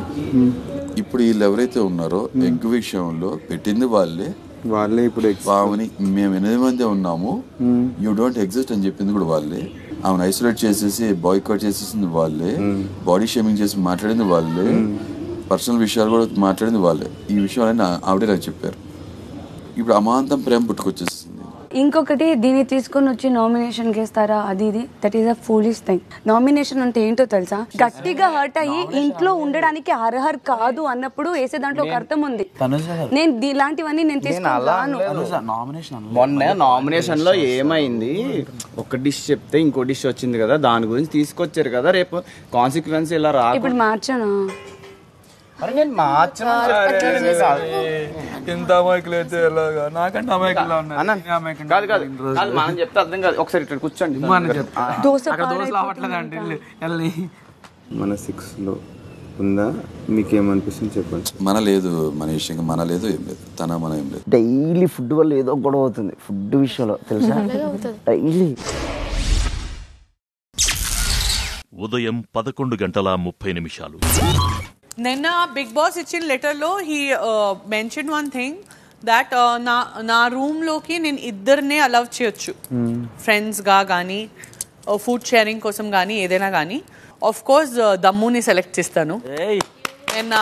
O: ఇప్పుడు వీళ్ళు ఎవరైతే ఉన్నారో ఎగ్ విషయంలో పెట్టింది వాళ్ళే. ఇప్పుడు ఆమెని మేము 8 మంది ఉన్నాము, యూ డోంట్ ఎగ్జిస్ట్ అని చెప్పింది కూడా వాళ్ళే. ఆమెను ఐసోలేట్ చేసేసి బాయ్కాట్ చేసేసింది వాళ్ళే. బాడీ షేమింగ్ చేసి మాట్లాడింది వాళ్ళే. పర్సనల్ విషయాలు కూడా మాట్లాడింది వాళ్ళే. ఈ విషయాలన్నీ ఆవిడే నాకు చెప్పారు. ఇప్పుడు అమాంతం ప్రేమ పుట్టుకొచ్చేసింది.
M: ఇంకొకటి దీన్ని తీసుకొని వచ్చి నామినేషన్ చేస్తారా అది ఇది that is a foolish thing. Nomination అంటే ఏంటో తెలుసా? గట్టిగా హర్ట్ అయ్యి ఇంట్లో ఉండడానికి అర్హర్ కాదు అన్నప్పుడు వేసే దాంట్లో ఒక అర్థం ఉంది. నేను ఇలాంటివన్నీ నేను తీసుకున్నాను.
G: మొన్న నామినేషన్ లో ఏమైంది, ఒక డిష్ చెప్తే ఇంకో డిష్ వచ్చింది కదా, దాని గురించి తీసుకొచ్చారు కదా, రేపు కాన్సిక్వెన్స్ ఇలా రా.
M: ఇప్పుడు మార్చానా?
G: నేను మార్చనా?
J: ఇంత అమాయకులు అయితే ఎలాగా? నాకంటే అమాయకులు
G: కాదు కాదు మనం చెప్తే అర్థం కాదు. ఒకసారి ఇక్కడ కూర్చోండి.
P: మన 6లో ఉందా? మీకేమనిపిస్తుంది చెప్పండి.
O: మన లేదు, మన విషయంగా మన లేదు, ఏం లేదు. తన మన ఏం లేదు.
C: డైలీ ఫుడ్ వల్ల ఏదో గొడవ అవుతుంది ఫుడ్ విషయంలో, తెలుసా? డైలీ
A: ఉదయం 11:30
N: నిన్న బిగ్ బాస్ ఇచ్చిన లెటర్లో he mention one thing that నా రూమ్లోకి నేను ఇద్దరినే అలౌ చేయొచ్చు, ఫ్రెండ్స్గా కానీ ఫుడ్ షేరింగ్ కోసం కానీ ఏదైనా కానీ. ఆఫ్ కోర్స్ దమ్ముని సెలెక్ట్ చేస్తాను. నిన్న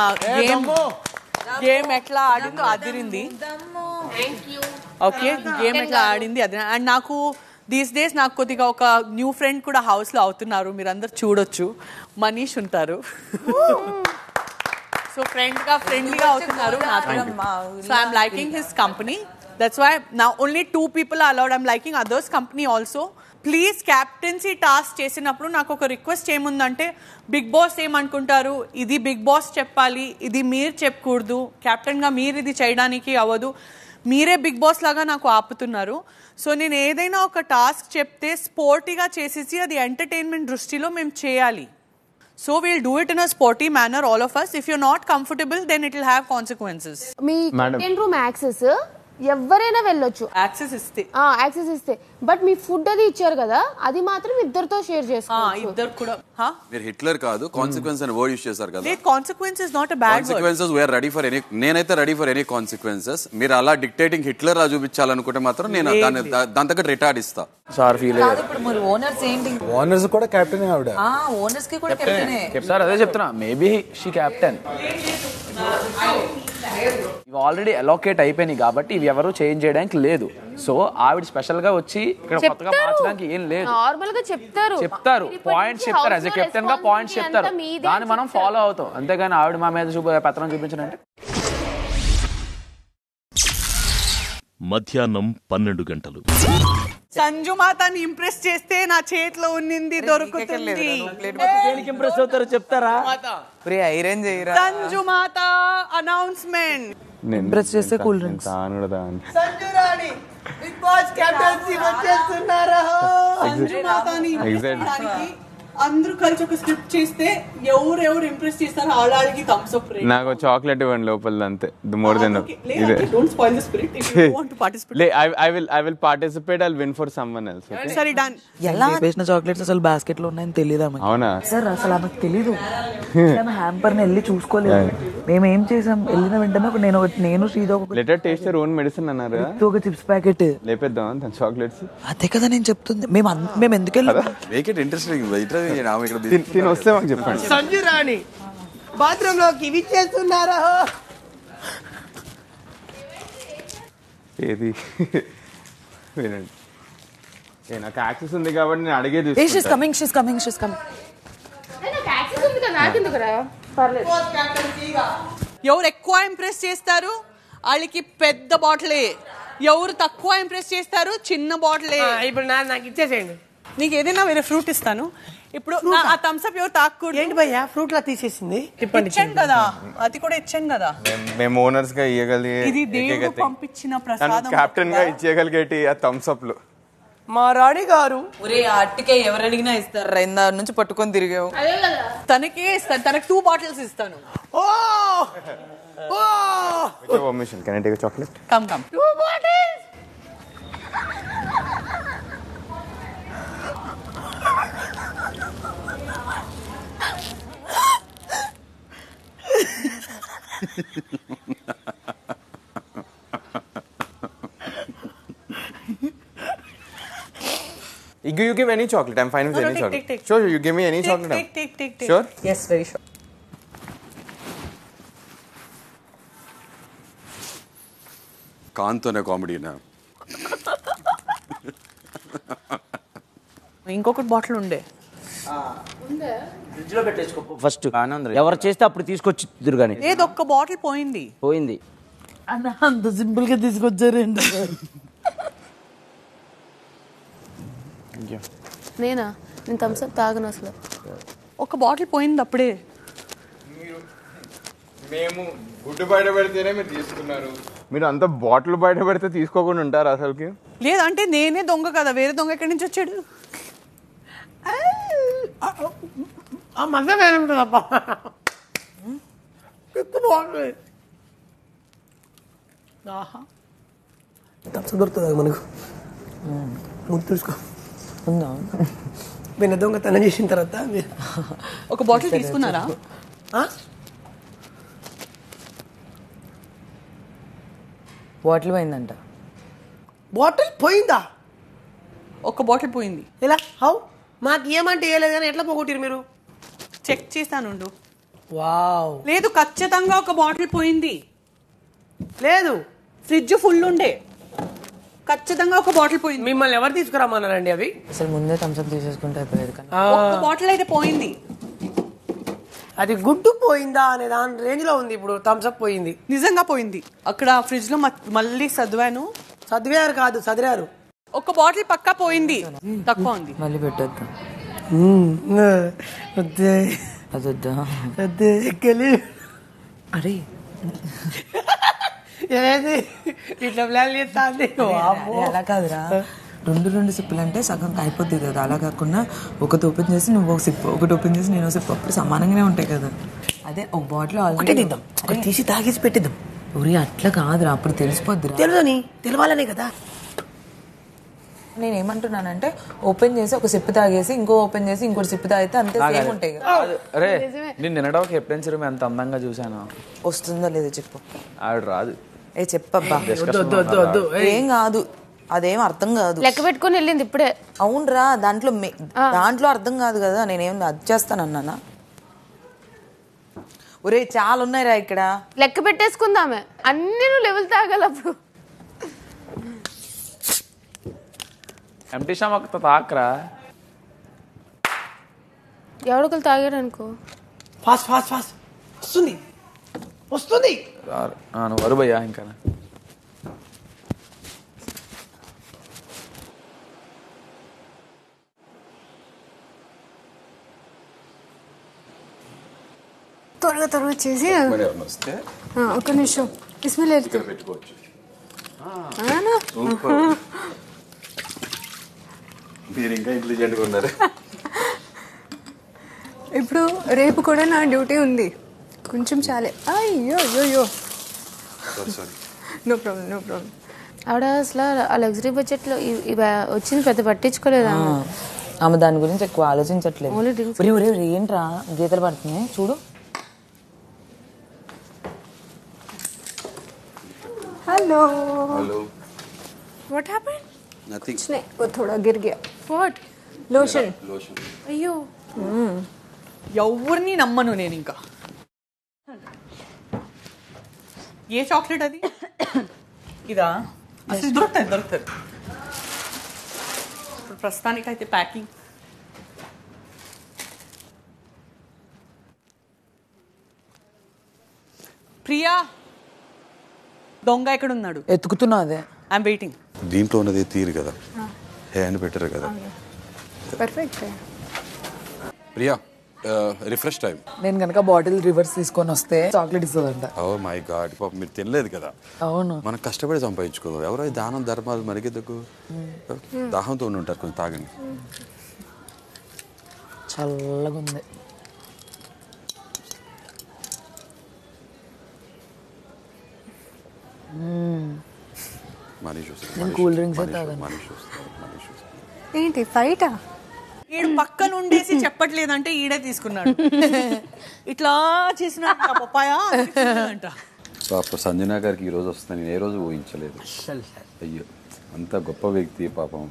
N: గేమ్ ఎట్లా ఆడిందో అదిరింది. ఓకే, గేమ్ ఎట్లా ఆడింది అది. అండ్ నాకు దీస్ డేస్ నాకు కొద్దిగా ఒక న్యూ ఫ్రెండ్ కూడా హౌస్లో అవుతున్నారు, మీరు అందరు చూడొచ్చు. మనీష్ ఉంటారు. సో ఫ్రెండ్లీగా అవుతున్నారు. So I'm liking his company. That's why now only 2 people are allowed. I'm liking others company also. Please captaincy task చేసినప్పుడు నాకు ఒక రిక్వెస్ట్ ఏముందంటే, బిగ్ బాస్ ఏమనుకుంటారు, ఇది బిగ్ బాస్ చెప్పాలి, ఇది మీరు చెప్పకూడదు, కెప్టెన్గా మీరు ఇది చేయడానికి అవ్వదు, మీరే బిగ్ బాస్ లాగా నాకు ఆపుతున్నారు. సో నేను ఏదైనా ఒక టాస్క్ చెప్తే స్పోర్టీగా చేసేసి అది ఎంటర్టైన్మెంట్ దృష్టిలో మేము చేయాలి. So we'll do it in a sporty manner, all of us. If you're not comfortable, then it will have consequences.
K: Me content room access ఎవరైనా వెళ్ళొచ్చు, యాక్సెస్ ఇస్తే. బట్ మీ ఫుడ్ అది ఇచ్చారు కదా, అది మాత్రం ఇద్దరితో షేర్ చేసుకోవచ్చు.
N: ఇద్దరు కూడా.
O: మీరు హిట్లర్ కాదు, కాన్సిక్వెన్స్ అని వర్డ్ యూస్ చేశారు కదా.
N: Consequences not a bad word.
O: Consequences we're ready for any. నేనైతే రెడీ ఫర్ ఎనీ కాన్సిక్వెన్సెస్. మీరు అలా డిక్టేటింగ్ హిట్లర్ లా చూపించాలనుకుంటే మాత్రం నేను దాని తగ్గ రిటార్డ్ ఇస్తా.
G: సార్ ఫీల్ అయ్యారు.
L: ఇప్పుడు మరి ఓనర్స్ ఏంటి?
I: ఓనర్స్ కూడా కెప్టెన్ ఆవిడ.
L: ఓనర్స్ కి కూడా కెప్టెనే.
H: సార్ అదే చెప్తున్నా, మేబీ షీ కెప్టెన్. ఇవి ఆల్రెడీ అలోకేట్ అయిపోయినాయి కాబట్టి ఇవి ఎవరు చేంజ్ చేయడానికి లేదు. సో ఆవిడ స్పెషల్ గా వచ్చి ఇక్కడ కొత్తగా మార్చడానికి ఏం లేదు.
K: నార్మల్ గా చెప్తారు
H: పాయింట్స్ చెప్తారు. యాజ్ ఎ కెప్టెన్ గా పాయింట్స్ చెప్తారు, దాన్ని మనం ఫాలో అవుతాం. అంతేగాని ఆవిడ మా మీద పత్రం చూపించాలంటే.
A: మధ్యాహ్నం 12
N: సంజు మాతని ఇంప్రెస్ చేస్తే నా చేతిలో ఉన్నింది దొరుకుతుంది.
C: ఇంప్రెస్ అవుతారో చెప్తారా?
G: ఐరన్ చేయరా?
N: సంజు మాత అనౌన్స్మెంట్.
C: ఇంప్రెస్ చేస్తే కూల్ డ్రింక్స్.
N: సంజు రాణి బిగ్ బాస్ కెప్టెన్సీ వచ్చేస్తున్నారు. సంజు మాతని అందరూ కలిసి ఒక స్క్రిప్ట్ చేస్తే ఎవరెవరు ఇంప్రెస్ చేస్తారో ఆళ్ళకి థమ్స్ అప్.
B: నాకు చాక్లెట్ ఇవ్వండి లోపల, అంతే. More than
N: don't spoil the spirit. If you want to participate,
B: I will participate. I'll win for someone else. Okay?
N: సరే డన్.
C: ఎలా వేసిన చాక్లెట్స్ అసలు బాస్కెట్ లో ఉన్నాయని తెలియదా?
B: అవునా
C: సార్? అసలు ఆమెకు తెలీదు. హ్యాంపర్ ని వెళ్ళి చూసుకోలేదు. మేము ఏం చేసాం, వెళ్ళిన వెంటనే నేను శ్రీదో
B: లెటర్ టేస్ట్ ఓన్ మెడిసిన్ అన్నారు.
C: ఒక చిప్స్ ప్యాకెట్
B: లేపేద్దాం చాక్లెట్స్.
C: అదే కదా నేను చెప్తుంది. మేము ఎందుకు వెళ్ళాం?
O: Make it interesting.
B: తిని వస్తే మాకు చెప్పండి.
H: సంజు రాణి బాత్రూమ్ లోకి ఇవి చేస్తున్నారా?
B: ఏది వినండి, నాకు యాక్సెస్ ఉంది కాబట్టి నేను అడిగేది.
N: ఎవరు ఎక్కువ ఇంప్రెస్ చేస్తారు వాళ్ళకి పెద్ద బాటిలే, ఎవరు తక్కువ ఇంప్రెస్ చేస్తారు చిన్న బాటిలే.
H: ఇప్పుడు నాకు ఇచ్చేసేయండి.
N: నీకు ఏదైనా వేరే ఫ్రూట్ ఇస్తాను. ఇప్పుడు ఆ థమ్స్ అప్ ఎవరు తాకూడదు.
H: ఏంటి భయ్యా ఫ్రూట్ లా తీసేసింది?
N: ఇచ్చాను కదా, అది కూడా ఇచ్చాను కదా.
B: మేము ఓనర్స్ గా ఇవ్వగలిగే,
N: ఇది దేవుడు పంపించిన ప్రసాదం.
B: కెప్టెన్ గా ఇచ్చేయగలిగేటి ఆ థమ్స్ అప్ లు.
H: మా రాణి గారు
L: ఒరే అట్టికే ఎవరు అడిగినా ఇస్తారు. ఇందా నుంచి పట్టుకొని తిరిగావు.
N: తనకే ఇస్తాను, తనకి 2 బాటిల్స్ ఇస్తాను.
B: Permission, can I take a chocolate?
N: Come 2 bottles.
B: You give any chocolate. I'm fine with any chocolate.
N: Take.
B: Sure, you give me any chocolate.
N: Take.
B: Sure?
L: Yes, very sure.
O: కాంతోనే కామెడీనా?
N: ఇంకొకటి బాటిల్ ఉండే
C: fridge లో పెట్టేసుకో first. ఎవరు చేస్తే అప్పుడు తీసుకొచ్చి ఇద్దరు కానీ.
N: ఏదో ఒక్క బాటిల్ పోయింది.
C: అన్న అంత సింపుల్ గా తీసుకొచ్చారండి.
K: నేను థమ్స్ అప్ తాగను అసలు.
N: ఒక బాటిల్ పోయింది అప్పుడే.
B: మేము గుడ్డు బయట పెడితేనే మీరు తీసుకున్నారు. మీరు అంత బాటిల్ బయట పెడితే తీసుకోకుండా ఉంటారు అసలుకి?
N: లేదంటే నేనే దొంగ కదా, వేరే దొంగ ఎక్కడి నుంచి వచ్చాడు?
H: దొరుకుతుందా మనకు? ముందు చూసుకో. నేను దొంగతనం చేసిన తర్వాత
N: ఒక బాటిల్ తీసుకున్నారా?
L: బాటిల్ పోయిందంట.
H: బాటిల్ పోయిందా?
N: ఒక బాటిల్ పోయింది.
H: ఎలా? హౌ? మాకు ఏమంటే ఏలేదు కానీ ఎట్లా పోగొట్టారు మీరు?
N: చెక్ చేస్తానుండు.
H: వావ్.
N: లేదు, ఖచ్చితంగా ఒక బాటిల్ పోయింది.
H: లేదు,
N: ఫ్రిడ్జ్ ఫుల్ ఉండే. ఖచ్చితంగా ఒక బాటిల్ పోయింది.
H: మిమ్మల్ని ఎవరు తీసుకురామన్నారండి అవి?
L: అసలు ముందే థమ్స్అప్ తీసేసుకుంటే అయిపోయేది కానీ
N: ఒక బాటిల్ అయితే పోయింది.
H: అది గుడ్డు పోయిందా అనే దాని రేంజ్ లో ఉంది. ఇప్పుడు థమ్స్అప్ పోయింది.
N: నిజంగా పోయింది. అక్కడ ఫ్రిడ్జ్ లో మళ్ళీ చదివాను.
H: చదివారు కాదు, చదివారు.
N: ఒక బాటిల్ పక్కా పోయింది. తక్కువ ఉంది.
L: మళ్ళీ పెట్టొద్దు. అదొద్దా?
H: అరే ఇట్లా ప్లాన్ చేస్తా.
L: అలా కాదురా, రెండు సిప్పులు అంటే సగం అయిపోతుంది కదా. అలా కాకుండా ఒకటి ఓపెన్ చేసి నువ్వు ఒక సిప్, ఒకటి ఓపెన్ చేసి నేను ఒక సిప్, అప్పుడు సమానంగానే ఉంటాయి కదా. అదే ఒక బాటిల్ ఆల్రెడీ
H: తీసి తాగేసి పెట్టిద్దాం.
L: ఒరే అట్లా కాదురా, అప్పుడు తెలిసిపోద్ది.
H: తెలుదని తెలవాలనే కదా.
L: నేను ఏమంటున్నానంటే ఓపెన్ చేసి ఒక సిప్ తాగేసి ఇంకో ఓపెన్ చేసి ఇంకోటి సిప్ తాగితే అంతే సేమ్ ఉంటాయి కదా.
G: అరే నేను నిన్నడానికి ఎప్పుడైనా సరే ఎంత అందంగా చూసాను.
L: వస్తుందో లేదో చెప్పు.
G: ఆవిడ రాదు.
L: చెప్పబ్బా. ఏం కాదు, అదేం అర్థం కాదు.
K: లెక్క పెట్టుకుని వెళ్ళింది ఇప్పుడే.
L: అవునరా, దాంట్లో అర్థం కాదు కదా. నేనేం అది చేస్తానన్నానా? ఒరే చాలా ఉన్నాయిరా ఇక్కడ.
K: లెక్క పెట్టేసుకుందామే. అన్ని నువ్వు లెవెల్ తాగాలి అప్పుడు.
G: Empty stomach తాకరా.
K: ఎవడొకరు తాగారు అనుకో.
H: ఫాస్ట్ ఫాస్ట్ ఫాస్ట్ వస్తుంది వస్తుంది.
G: నువ్వు వరుబయ్యా ఇంకా.
K: త్వరగా చేసి ఒక నిమిషం బిస్మిల్లా
J: పెట్టుకోవచ్చు. మీరు ఇంకా ఇంటెలిజెంట్గా ఉన్నారు.
K: ఇప్పుడు రేపు కూడా నా డ్యూటీ ఉంది. కొంచెం చాలే. అయ్యో అయ్యో నో ప్రాబ్లం. ఆవిడ అసలు ఆ లగ్జరీ బడ్జెట్లో వచ్చింది పెద్ద పట్టించుకోలేదా?
L: ఆమె దాని గురించి ఎక్కువ ఆలోచించట్లేదు. ఏంట్రా గీతలు పడుతున్నాయి చూడు.
K: Hello what happened?
O: नथिंग.
K: कुछ नहीं, वो थोड़ा गिर गया. व्हाट? लोशन. అయ్యో
N: ఎవరిని నమ్మను నేను ఇంకా. ఏ చాక్లెట్ అది? ఇదా? అసలు దొరుకుతుంది. ప్రస్తుతానికైతే ప్యాకింగ్. ప్రియా, దొంగ ఎక్కడ ఉన్నాడు?
L: ఎత్తుకుతున్నా. అదే
N: ఐఎమ్ వెయిటింగ్.
O: దీంట్లో ఉన్నది తీరు కదా, హ్యాండ్ పెట్టరు కదా.
K: పర్ఫెక్ట్.
O: Priya refresh time.
L: నేను కనుక బాటిల్ రివర్స్ తీసుకొని వస్తే చాక్లెట్ ఇస్తుందంట.
O: ఓ మై గాడ్, పాప మీరు తినలేదు కదా.
L: అవును,
O: మనం కష్టపడి సంపాదించుకోవాలి. ఎవరో దానం ధర్మాలు మనకెందుకు? దాహంతో ఉండి ఉంటారు, కొంచెం తాగండి.
L: చల్లగా ఉంది. కూల్ డ్రింక్స్
K: ఏంటి ఫైటా?
N: ఈడు పక్కన ఉండేసి చెప్పట్లేదంటే ఈడే తీసుకున్నాడు. ఇట్లా చేసిన అంట.
O: పాప సంజనా గారికి ఈ రోజు వస్తుందని నేను ఏ రోజు ఊహించలేదు. అయ్యో, అంత గొప్ప వ్యక్తి పాపం.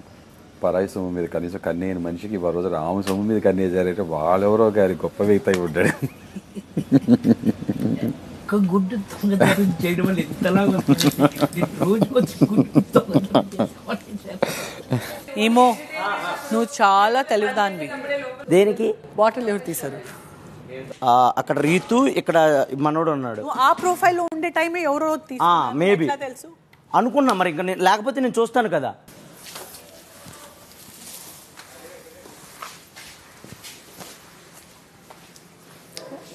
O: పరాయి సొమ్ము మీద కనీసం కన్నేయని మనిషికి ఈ రోజు రాము సొమ్ము మీద కన్నేసారంటే వాళ్ళెవరో గారి గొప్ప వ్యక్తి అయి ఉంటాడు.
C: గుడ్డు చేయడం వల్ల ఎంతలాగా
N: ఏమో నువ్వు చాలా తెలివిదానివి.
C: దేనికి?
N: బాటిల్ ఎవరు తీశారు?
C: అక్కడ రీతు, ఇక్కడ మనోడు ఉన్నాడు.
N: నువ్వు ఆ ప్రొఫైల్లో ఉండే టైమే ఎవరో
C: మేబీ
N: తెలుసు
C: అనుకున్నా. మరి ఇంకా లేకపోతే నేను చూస్తాను కదా.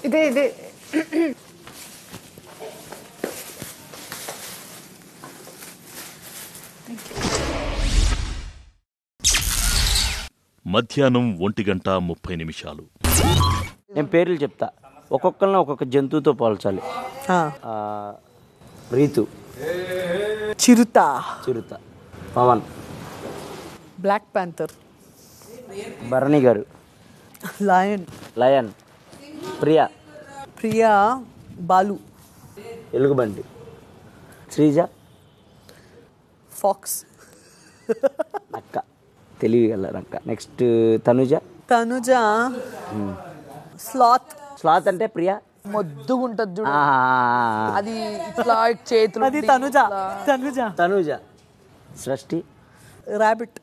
D: ఇదే
A: మధ్యాహ్నం 1:30
C: నేను పేర్లు చెప్తా, ఒక్కొక్కరిని ఒక్కొక్క జంతువుతో పోల్చాలి. రీతు
N: చిరుత,
C: Pawan,
N: black panther,
C: Bharani garu,
N: lion,
C: Priya,
N: Balu,
C: ఎలుగుబంటి, శ్రీజ,
N: ఫాక్స్,
C: అక్క, తెలియగలరు అక్క. నెక్స్ట్ తనుజ, స్లాత్ అంటే ప్రియా,
E: మొద్దుగా ఉంటది చూడు, అది ఇట్లా చేతులు,
N: అది తనుజ,
C: సృష్టి,
N: రాబిట్,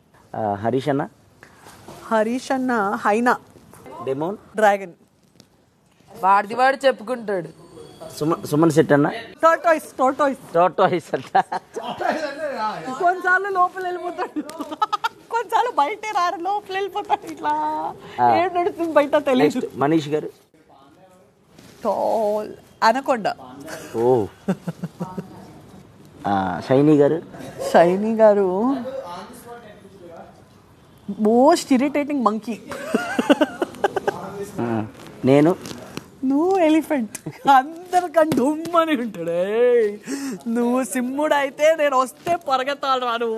C: హరీష్ అన్న,
N: హైనా,
C: డెమోన్,
N: డ్రాగన్.
E: వాడు చెప్పుకుంటాడు.
C: సుమన్ శెట్టి అన్న,
N: టోటాయిస్
C: అంట.
N: కొన్నిసార్లు లోపల వెళ్ళిపోతాడు, కొన్నిసార్లు బయటే రారు, లోపల వెళ్ళిపోతాడు. ఇట్లా ఏం నడుస్తుంది బయట తెలియదు.
C: మనీష్ గారు,
N: అనకొండ.
C: షైనీ గారు,
N: మోస్ట్ ఇరిటేటింగ్ మంకీ. నువ్వు ఎలిఫెంట్, అందరికన్నా డుమ్మని ఉంటాడు. నువ్వు సింహుడు అయితే నేను వస్తే పరిగెత్తాలి రాను.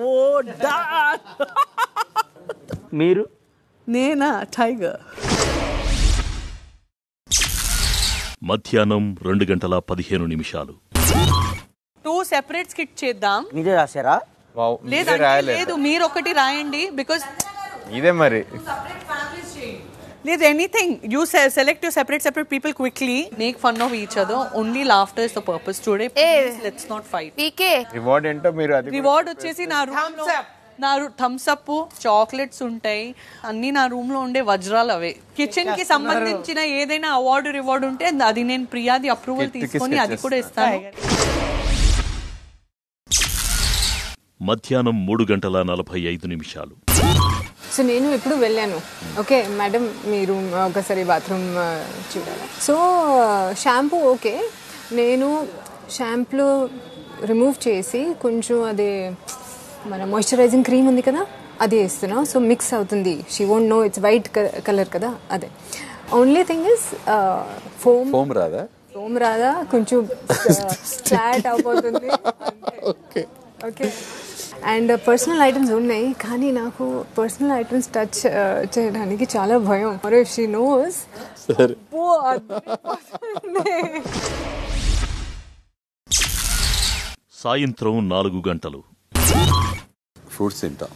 C: మీరు?
N: నేనా టైగర్.
A: మధ్యాహ్నం 2:15
N: 2 సెపరేట్ స్కిట్ చేద్దాం.
C: మీరే రాశారా?
N: లేదు మీరు ఒకటి రాయండి. బికాస్
B: ఇదే మరి
N: లేదు anything. You select you separate people quickly. Make fun of each other. Only laughter is the purpose today. Let's not fight.
B: Reward ఏంటో మీరు అది
N: రివార్డ్ వచ్చేసి నా థమ్స్ అప్, చాక్లెట్స్ ఉంటాయి అన్ని. నా రూమ్ లో ఉండే వజ్రాలు అవే. కిచెన్ కి సంబంధించిన ఏదైనా అవార్డు రివార్డ్ ఉంటే అది నేను ప్రియాది అప్రూవల్ తీసుకొని అది కూడా ఇస్తాను.
A: మధ్యాహ్నం 3:45
D: సో నేను ఇప్పుడు వెళ్ళాను. ఓకే మేడం, మీరు ఒకసారి బాత్రూమ్ చూడాలి. సో షాంపూ ఓకే, నేను షాంపూ రిమూవ్ చేసి కొంచెం అది మన మాయిశ్చరైజింగ్ క్రీమ్ ఉంది కదా అది వేస్తున్నా. సో మిక్స్ అవుతుంది. She won't know it's white colour కదా. అదే ఓన్లీ థింగ్ ఇస్ ఫోమ్ రాదా కొంచెం ఫ్లాట్ అయిపోతుంది. ఓకే. అండ్ పర్సనల్ ఐటమ్స్ ఉన్నాయి, కానీ నాకు పర్సనల్ ఐటమ్స్ టచ్ చేయడానికి చాలా భయం. మరి షీ నోస్.
A: సాయంత్రం 4
O: ఫ్రూట్స్ తింటా.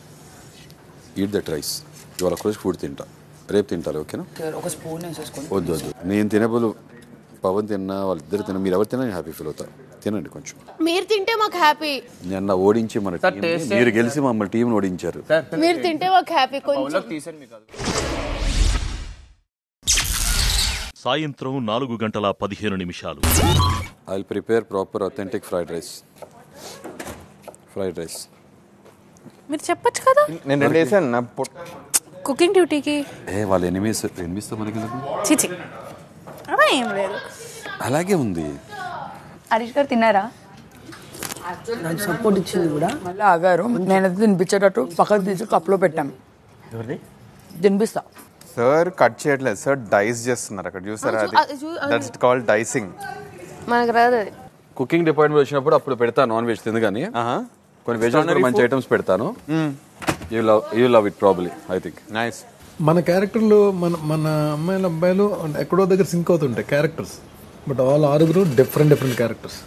O: Eat that rice. ఇవాళ ఒకరోజు ఫ్రూట్ తింటా, రేపు తింటారు. ఓకేనా?
E: ఒక స్పూన్
O: వద్దు. నేను తినబోలు పవన్ తిన్నా, వాళ్ళిద్దరు తిన్నా, మీరు ఎవరు తిన్నా నేను హ్యాపీ ఫీల్ అవుతా. తినండి కొంచెం.
K: మీరు తింటే మాకు హ్యాపీ.
O: నిన్న ఓడించి మన మీరు గెలిచి మమ్మల్ని టీం ఓడించారు.
K: మీరు తింటే మాకు హ్యాపీ. కొంచెం
A: సాయంత్రం 4:15
O: I will prepare proper authentic fried rice.
K: మీరు చెప్పొచ్చు కదా.
B: నేను 2 వేసాను నా
K: కుకింగ్ డ్యూటీకి.
O: వాళ్ళు ఎనిమిస్తా మనకి
K: చిచి అలా ఏం లేదు.
O: అలాగే ఉంది.
M: హరీష్ గారు తిన్నారా?
E: సపోర్ట్ ఇచ్చింది కూడా. మళ్ళీ ఆగారు. నేనైతే తినిపించేటట్టు పక్కకు తీసి కప్లో పెట్టాను. తినిపిస్తా.
B: సార్ కట్ చేయట్లేదు, సార్ డైస్ చేస్తున్నారు అక్కడ. చూసారా? That's called dicing.
K: మనకు రాదు.
J: కుకింగ్ డిపార్ట్మెంట్ వచ్చినప్పుడు అప్పుడు పెడతాను నాన్ వెజ్ తింది, కానీ కొన్ని వెజ్ మంచి ఐటమ్స్ పెడతాను. You love it probably, I think.
B: Nice.
F: మన క్యారెక్టర్లు మన అమ్మాయిలు అబ్బాయిలు ఎక్కడో దగ్గర సింక్ అవుతుంటాయి characters. But all 6 different characters.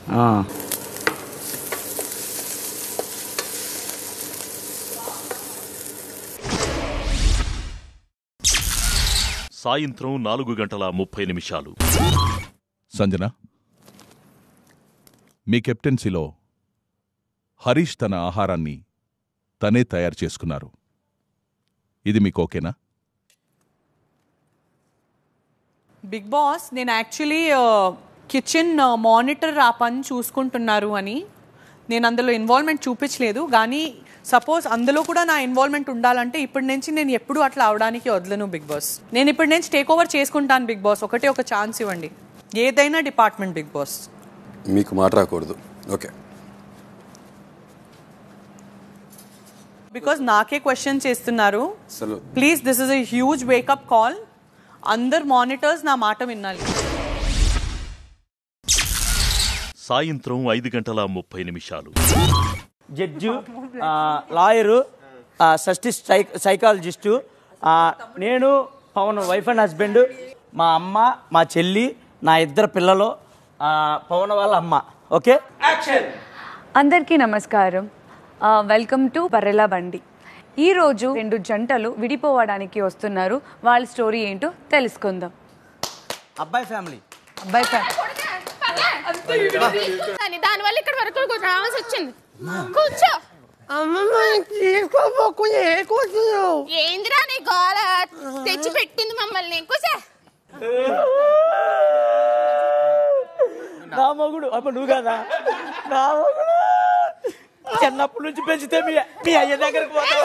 A: సాయంత్రం 4:30
Q: సంజన, మీ కెప్టెన్సీలో హరీష్ తన ఆహారాన్ని తనే తయారు చేసుకున్నారు. ఇది మీకు ఓకేనా?
N: బిగ్ బాస్ నేను యాక్చువల్లీ కిచెన్ మానిటర్ ఆ పని చూసుకుంటున్నారు అని నేను అందులో ఇన్వాల్వ్మెంట్ చూపించలేదు. కానీ సపోజ్ అందులో కూడా నా ఇన్వాల్వ్మెంట్ ఉండాలంటే ఇప్పటి నుంచి నేను ఎప్పుడు అట్లా అవడానికి వదలను బిగ్ బాస్. నేను ఇప్పటి నుంచి టేక్ ఓవర్ చేసుకుంటాను బిగ్ బాస్. ఒకటే ఒక ఛాన్స్ ఇవ్వండి, ఏదైనా డిపార్ట్మెంట్ బిగ్ బాస్.
O: మీకు మాట రాకూడదు. ఓకే,
N: బికాజ్ నాకే క్వశ్చన్ చేస్తున్నారు. Please, this is a huge wake up call. అందరు మానిటర్స్ నా మాట వినాలి.
R: సాయంత్రం 5:30
C: జడ్జు, లాయరు, సస్టి సైకాలజిస్టు, నేను, పవన్ వైఫ్ అండ్ హస్బెండ్, మా అమ్మ, మా చెల్లి, నా 2 పిల్లలు, పవన్ వాళ్ళ అమ్మ. ఓకే,
M: అందరికీ నమస్కారం. వెల్కమ్ టు బర్రెల బండి. ఈరోజు 2 జంటలు విడిపోవడానికి వస్తున్నారు. వాళ్ళ స్టోరీ ఏంటో తెలుసుకుందాం.
C: అబ్బాయి ఫ్యామిలీ,
S: దానివల్ల ఇక్కడ వరకు రావాల్సి వచ్చింది. కూర్చో. ఏందిరా నీ గోల? తెచ్చి పెట్టింది మమ్మల్ని. కూర్చో.
C: నా మొగుడు. అప్పుడు నువ్వు కదా నా మొగుడు. చిన్నప్పటి నుంచి పెంచితే మీ అయ్య దగ్గరికి పోతావు.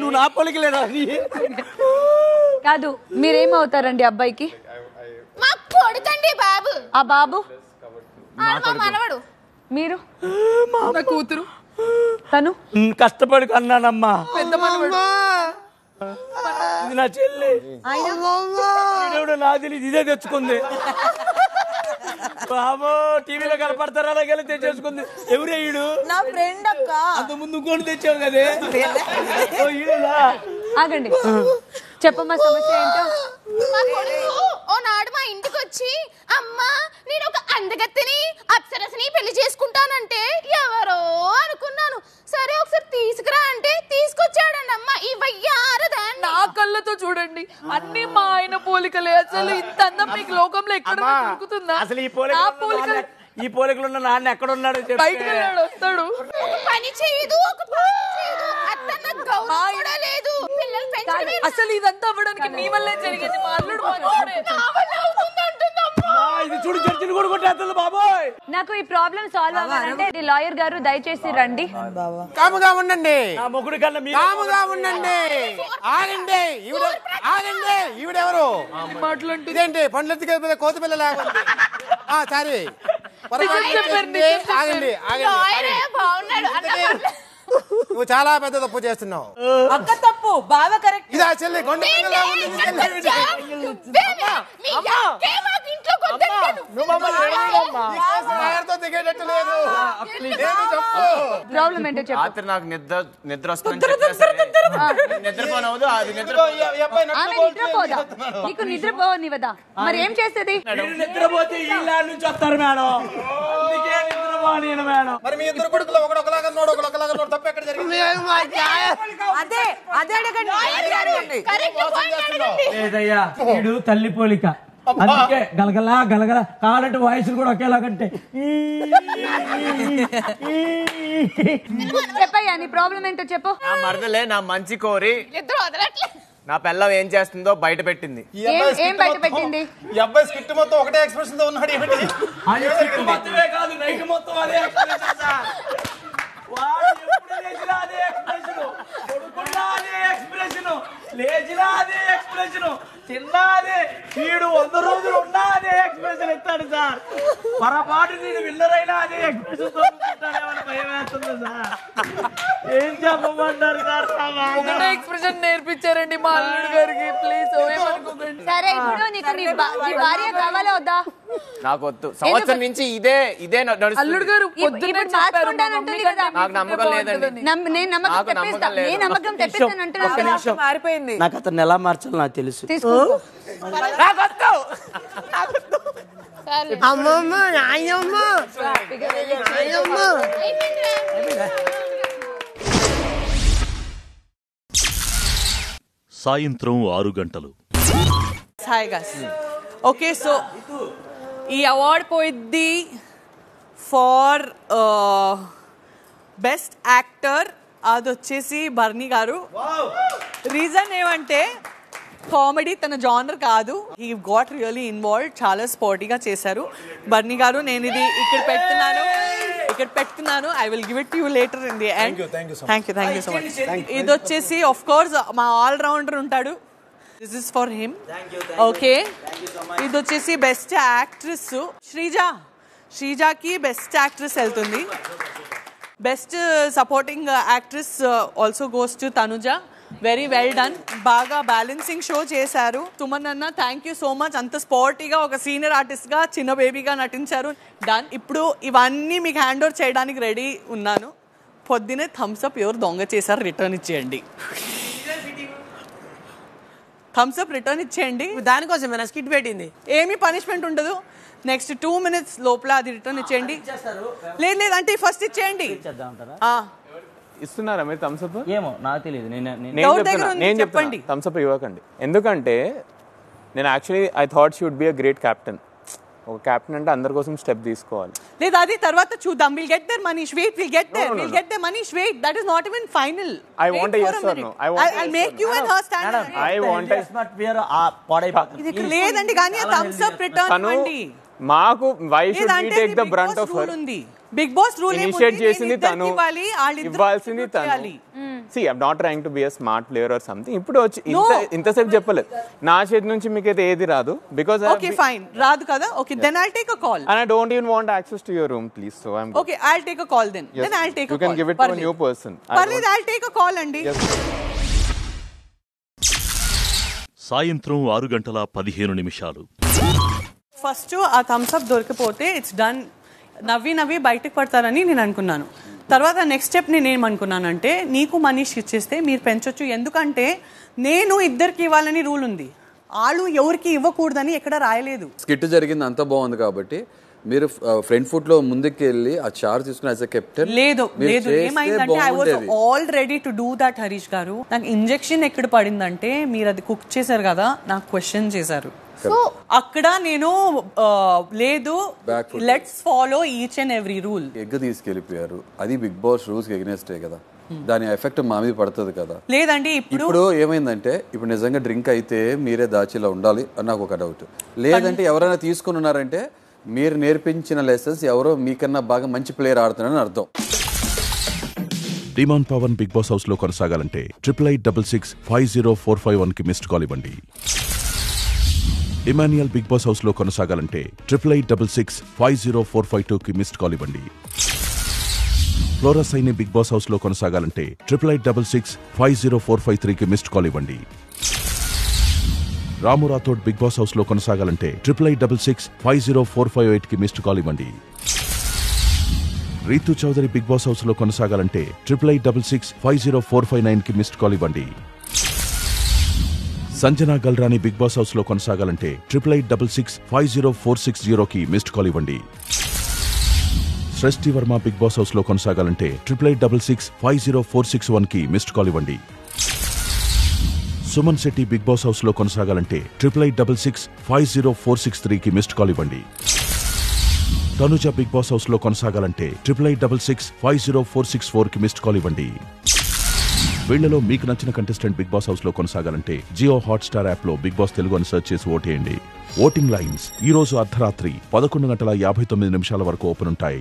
C: నువ్వు నా పొలికలేదా?
M: కాదు, మీరేమవుతారండి అబ్బాయికి?
S: మా కొడుకండి బాబు.
M: ఆ బాబు
S: మా మనవడు.
M: మీరు?
E: నా కూతురు.
M: తను
C: కష్టపడి కన్నానమ్మా.
E: పెద్ద మనవడు.
C: ఇది నా చెల్లి. నాకు తెలియదు, ఇదే తెచ్చుకుంది. బాబో, టీవీలో కనపడతారా? అలాగే తెచ్చేసుకుంది. ఎవరే ఈడు?
L: నా ఫ్రెండ్ అక్క.
C: అంత ముందు ఇంకోటి తెచ్చావు కదే.
M: ఆగండి, చెప్పమ్మా సమస్య ఏంటో.
S: మా కొడుకు ఓ నాడు మా ఇంటికి వచ్చి, అమ్మా నేను ఒక అందగత్తెని అప్సరసని పెళ్లి చేసుకుంటానంటే ఎవరో అనుకున్నాను. సరే ఒకసారి తీసుకురా అంటే తీసుకొచ్చాడండి. అమ్మ ఈ వయ్యారదాన్ని
E: నా కళ్ళతో చూడండి, అన్ని మా ఆయన పోలికలే. అసలు ఇంత అందం మీకు లోకంలో ఎక్కడ దొరుకుతుందా?
C: అసలు ఈ పోలికలు ఉన్న నాన్న ఎక్కడ ఉన్నాడు?
E: బయటకు వెళ్ళాడు, వస్తాడు.
S: పని చేయదు, ఒక పని చేయదు, అత్తన్న గౌరవం కూడా లేదు. పిల్లలు పెంచడమే.
E: అసలు ఇదంతా అవ్వడానికి మీ వల్లే జరిగింది. మా అల్లుడు మంచోడే.
S: నా వల్ల అవుతుంది అంటుందమ్మా.
C: ఇది చూడు, చర్చలు కూడా కొట్టేస్తుంది బాబోయ్.
M: నాకు ఈ ప్రాబ్లం సాల్వ్ అవ్వాలంటే లాయర్ గారు దయచేసి రండి.
H: కాముగా ఉండండి.
C: నా మొగుడు కన్నా
H: కాముగా ఉండండి. ఆగండి. ఆగండి. ఈవిడెవరు? ఇదేంటి పండ్ల కోతి పిల్ల? సారీ, ఆగండి. నువ్వు చాలా పెద్ద తప్పు చేస్తున్నావు.
L: అక్క తప్పు, బావ కరెక్ట్.
H: ఇదా చెల్లి కొండ దిగేటట్టు లేదు.
M: ప్రాబ్లం ఏంటో చెప్పు.
G: రాత్రి నాకు నిద్ర వస్తుంది. నిద్రపోనవదు. అది
M: నిద్రపోదా? నీకు నిద్రపోనివదా? మరి ఏం చేస్తుంది?
C: నిద్రపోతే ఈ ల్యాండ్ నుంచి వస్తారు మేడం. అందుకే నిద్రపోనీను మేడం.
H: మరి మీ ఇద్దరు కొడుకులు ఒకలాగా నోడు ఒకలాగా నోడు. తప్పు ఎక్కడ జరిగింది?
L: అదే అడగండి.
C: లేదయ్యా, వీడు తల్లి పోలిక. అందుకే గలగలా గలగల కావాలంటే వాయిస్ కూడా ఒకేలాగంటే.
M: చెప్పయ్యా, నీ ప్రాబ్లం ఏంటో చెప్పు.
G: నా మరదలే నా మంచి కోరి
S: ఇద్దరు వదలట్లే.
G: నా పిల్లం ఏం చేస్తుందో బయట పెట్టింది.
M: ఏం బయట పెట్టింది?
H: ఈ అబ్బాయి స్కిట్ మొత్తం ఒకటే ఎక్స్ప్రెషన్ తో ఉన్నాడు.
C: మొత్తమే కాదు, నైట్ మొత్తం అదే ఎక్స్ప్రెషన్ సార్. వాడు ఎప్పుడు లేచినా అదే ఎక్స్ప్రెషన్, కొడుకున్నా అదే ఎక్స్ప్రెషన్, లేచినా అదే ఎక్స్ప్రెషన్, తిన్నా అదే. వీడు 100 రోజులు ఉన్నా అదే ఎక్స్ప్రెషన్ ఇస్తాడు సార్. పొరపాటు నేను విన్నరైనా అదే ఎక్స్ప్రెషన్ తోడుకుంటానేమని భయం వేస్తుంది సార్. ఏం చెప్పమంటారు సార్?
E: ఒకటే ఎక్స్ప్రెషన్ నేర్పించారండి మా అల్లుడు గారికి. ప్లీజ్ ఏమనుకోకండి.
M: సరే, ఇప్పుడు నీకు నీ భార్య కావాలా వద్దా?
G: నాకు వద్దు. సంవత్సరం నుంచి ఇదే
E: అల్లుడు గారు
M: మార్చుకుంటానంటుంది కదా.
G: నాకు నమ్మకం లేదండి.
M: నేను నమ్మకం తెప్పిస్తాను అంటున్నాను.
L: మారిపోయింది.
C: నాకు అతను ఎలా మార్చాలో నాకు తెలుసు.
H: అమ్మమ్మ నాయమ్మ
R: సాయంత్రం 6 గంటలు.
N: Hi guys. ఓకే, సో ఈ అవార్డ్ పోయిద్ది ఫర్ బెస్ట్ యాక్టర్. అది వచ్చేసి బర్నీ గారు. రీజన్ ఏమంటే కామెడీ తన జానర్ కాదు. He got really involved. చాలా స్పోర్టీగా చేశారు బర్నీ గారు. నేను ఇది ఇక్కడ పెడుతున్నాను. I will give it you later in the end. Thank you so much. ఇది వచ్చేసి ఆఫ్ కోర్స్ మా ఆల్ రౌండర్ ఉంటాడు. This is for him. Okay, ఇది వచ్చేసి బెస్ట్ యాక్ట్రెస్ శ్రీజాకి బెస్ట్ యాక్ట్రెస్ వెళ్తుంది. Best supporting actress also goes to Tanuja. Very well done. బాగా balancing show చేశారు. సుమన్ అన్న థ్యాంక్ యూ సో మచ్. అంత స్పోర్టీగా ఒక సీనియర్ ఆర్టిస్ట్గా చిన్న బేబీగా నటించారు. డన్. ఇప్పుడు ఇవన్నీ మీకు హ్యాండ్ ఓవర్ చేయడానికి రెడీ ఉన్నాను. పొద్దునే థమ్స్ అప్ ఎవరు దొంగ చేశారు రిటర్న్ ఇచ్చేయండి. థమ్స్ అప్ రిటర్న్ ఇచ్చేయండి.
H: దానికోసం స్కిట్ పెట్టింది.
N: ఏమీ పనిష్మెంట్ ఉండదు. నెక్స్ట్ 2 minutes లోపల అది రిటర్న్ ఇచ్చేయండి. లేదు అంటే ఫస్ట్ ఇచ్చేయండి.
B: ఇస్తున్నారా మీరు థమ్స్ అప్?
C: ఏమో నాకు తెలియదు.
B: నేను చెప్పండి థమ్స్ అప్ ఇవ్వకండి. ఎందుకంటే నేను actually I thought she would be a great captain. ఒక కెప్టెన్ అంటే అందరి కోసం స్టెప్ తీసుకోవాలి.
N: లేదు అది తర్వాత చూద్దాం. Will get there Manish. Wait, will get there Manish. Wait, that is not even final.
B: I want a yes or no.
N: I'll make you and her stand.
B: I want
N: ఇది లేదండి కానీ ఆ థమ్స్ అప్ రిటర్న్ ఇవ్వండి.
B: మాకు why should we take the brunt of her?
N: Bigg Boss rule
B: initiate చేసింది తను, ఇవ్వాల్సింది తను. See, I'm not trying to be a smart player or something. ఇప్పుడు వచ్చి ఇంతసేపు చెప్పలేదు. నా చేతి నుంచి మీకైతే ఏది రాదు. Because
N: okay fine, రాదు కదా. Okay, then I'll take a call.
B: And I don't even want access to your room, please. So I'm
N: okay. I'll take a call then. Yes. Then I'll take a call.
B: You can give it to a new person.
N: Parled, I'll take a call andi.
B: Yes.
R: సాయంత్రం 6:15
N: first ఆ Thums up దొరికిపోతే it's done. నవ్వి బయటకు పడతారని నేను అనుకున్నాను. తర్వాత next step నేను ఏమనుకున్నానంటే నీకు మనీష్ ఇచ్చేస్తే మీరు పెంచొచ్చు. ఎందుకంటే నేను ఇద్దరికి ఇవ్వాలని రూల్ ఉంది. వాళ్ళు ఎవరికి ఇవ్వకూడదని ఎక్కడ రాయలేదు.
J: స్కిట్ జరిగింది అంత బాగుంది కాబట్టి మీరు ఫ్రంట్ ఫుట్ లో ముందుకు వెళ్ళి ఆ చార్జ్ తీసుకుని యాజ్ ఎ కెప్టెన్.
N: లేదు ఏమైందంటే I was all ready to do that. Harish గారు నాకు ఇంజెక్షన్ ఎక్కడ పడిందంటే మీరు అది కుక్ చేశారు కదా, నాకు క్వశ్చన్ చేశారు. సో అక్కడ నేను లేదు, let's follow each and every rule.
J: Egg తీసుకెళ్లిపోయారు. అది బిగ్ బాస్ రూల్స్ కి ఎగనెస్టే కదా. దాని ఎఫెక్ట్ మా మీద పడుతుంది కదా.
N: లేదండి
J: ఇప్పుడు ఏమైందంటే ఇప్పుడు నిజంగా డ్రింక్ అయితే మీరే దాచిలా ఉండాలి అని నాకు ఒక డౌట్. లేదంటే ఎవరైనా తీసుకుని ఉన్నారంటే మీరు నేర్పించిన లెసన్స్ ఎవరో మీకన్నా బాగా మంచి ప్లేయర్ ఆడుతున్నారని అర్థం.
Q: Demand Pavan Bigg Boss house లో కొనసాగాలంటే 8866504551 కి మిస్డ్ కాల్ ఇవ్వండి. ఇమాన్యుయల్ బిగ్ బాస్ హౌస్ లో కొనసాగాలంటే 8866504552 కి మిస్డ్ కాల్ ఇవ్వండి. Flora Saini Bigg Boss house లో కొనసాగాలంటే 8866504553 కి మిస్డ్ కాల్ ఇవ్వండి. Ramu Rathod Bigg Boss house లో కొనసాగాలంటే 8866504558 కి మిస్డ్ కాల్ ఇవ్వండి. Ritu Chowdary Bigg Boss house లో కొనసాగాలంటే 8866504559 కి మిస్డ్ కాల్ ఇవ్వండి. Sanjana Galrani Bigg Boss house లో కొనసాగాలంటే 8866504660 కి మిస్డ్ కాల్ ఇవ్వండి. సృష్టి వర్మ బిగ్ బాస్ హౌస్ లో కొనసాగాలంటే 8866504661 కి మిస్డ్ కాల్ ఇవ్వండి. Suman Shetty Bigg Boss house లో కొనసాగాలంటే 8866504663 కి మిస్డ్ కాల్ ఇవ్వండి. తనుజ బిగ్ బాస్ హౌస్ లో కొనసాగాలంటే 8866504664 కి మిస్డ్ కాల్ ఇవ్వండి. వీళ్లలో మీకు నచ్చిన కంటెస్టెంట్ బిగ్ బాస్ హౌస్ లో కొనసాగాలంటే జియో హాట్స్టార్ యాప్ లో బిగ్ బాస్ తెలుగు అని సెర్చ్ చేసి ఓటేయండి. ఓటింగ్ లైన్స్ ఈ రోజు అర్ధరాత్రి 11:59 వరకు ఓపెన్ ఉంటాయి.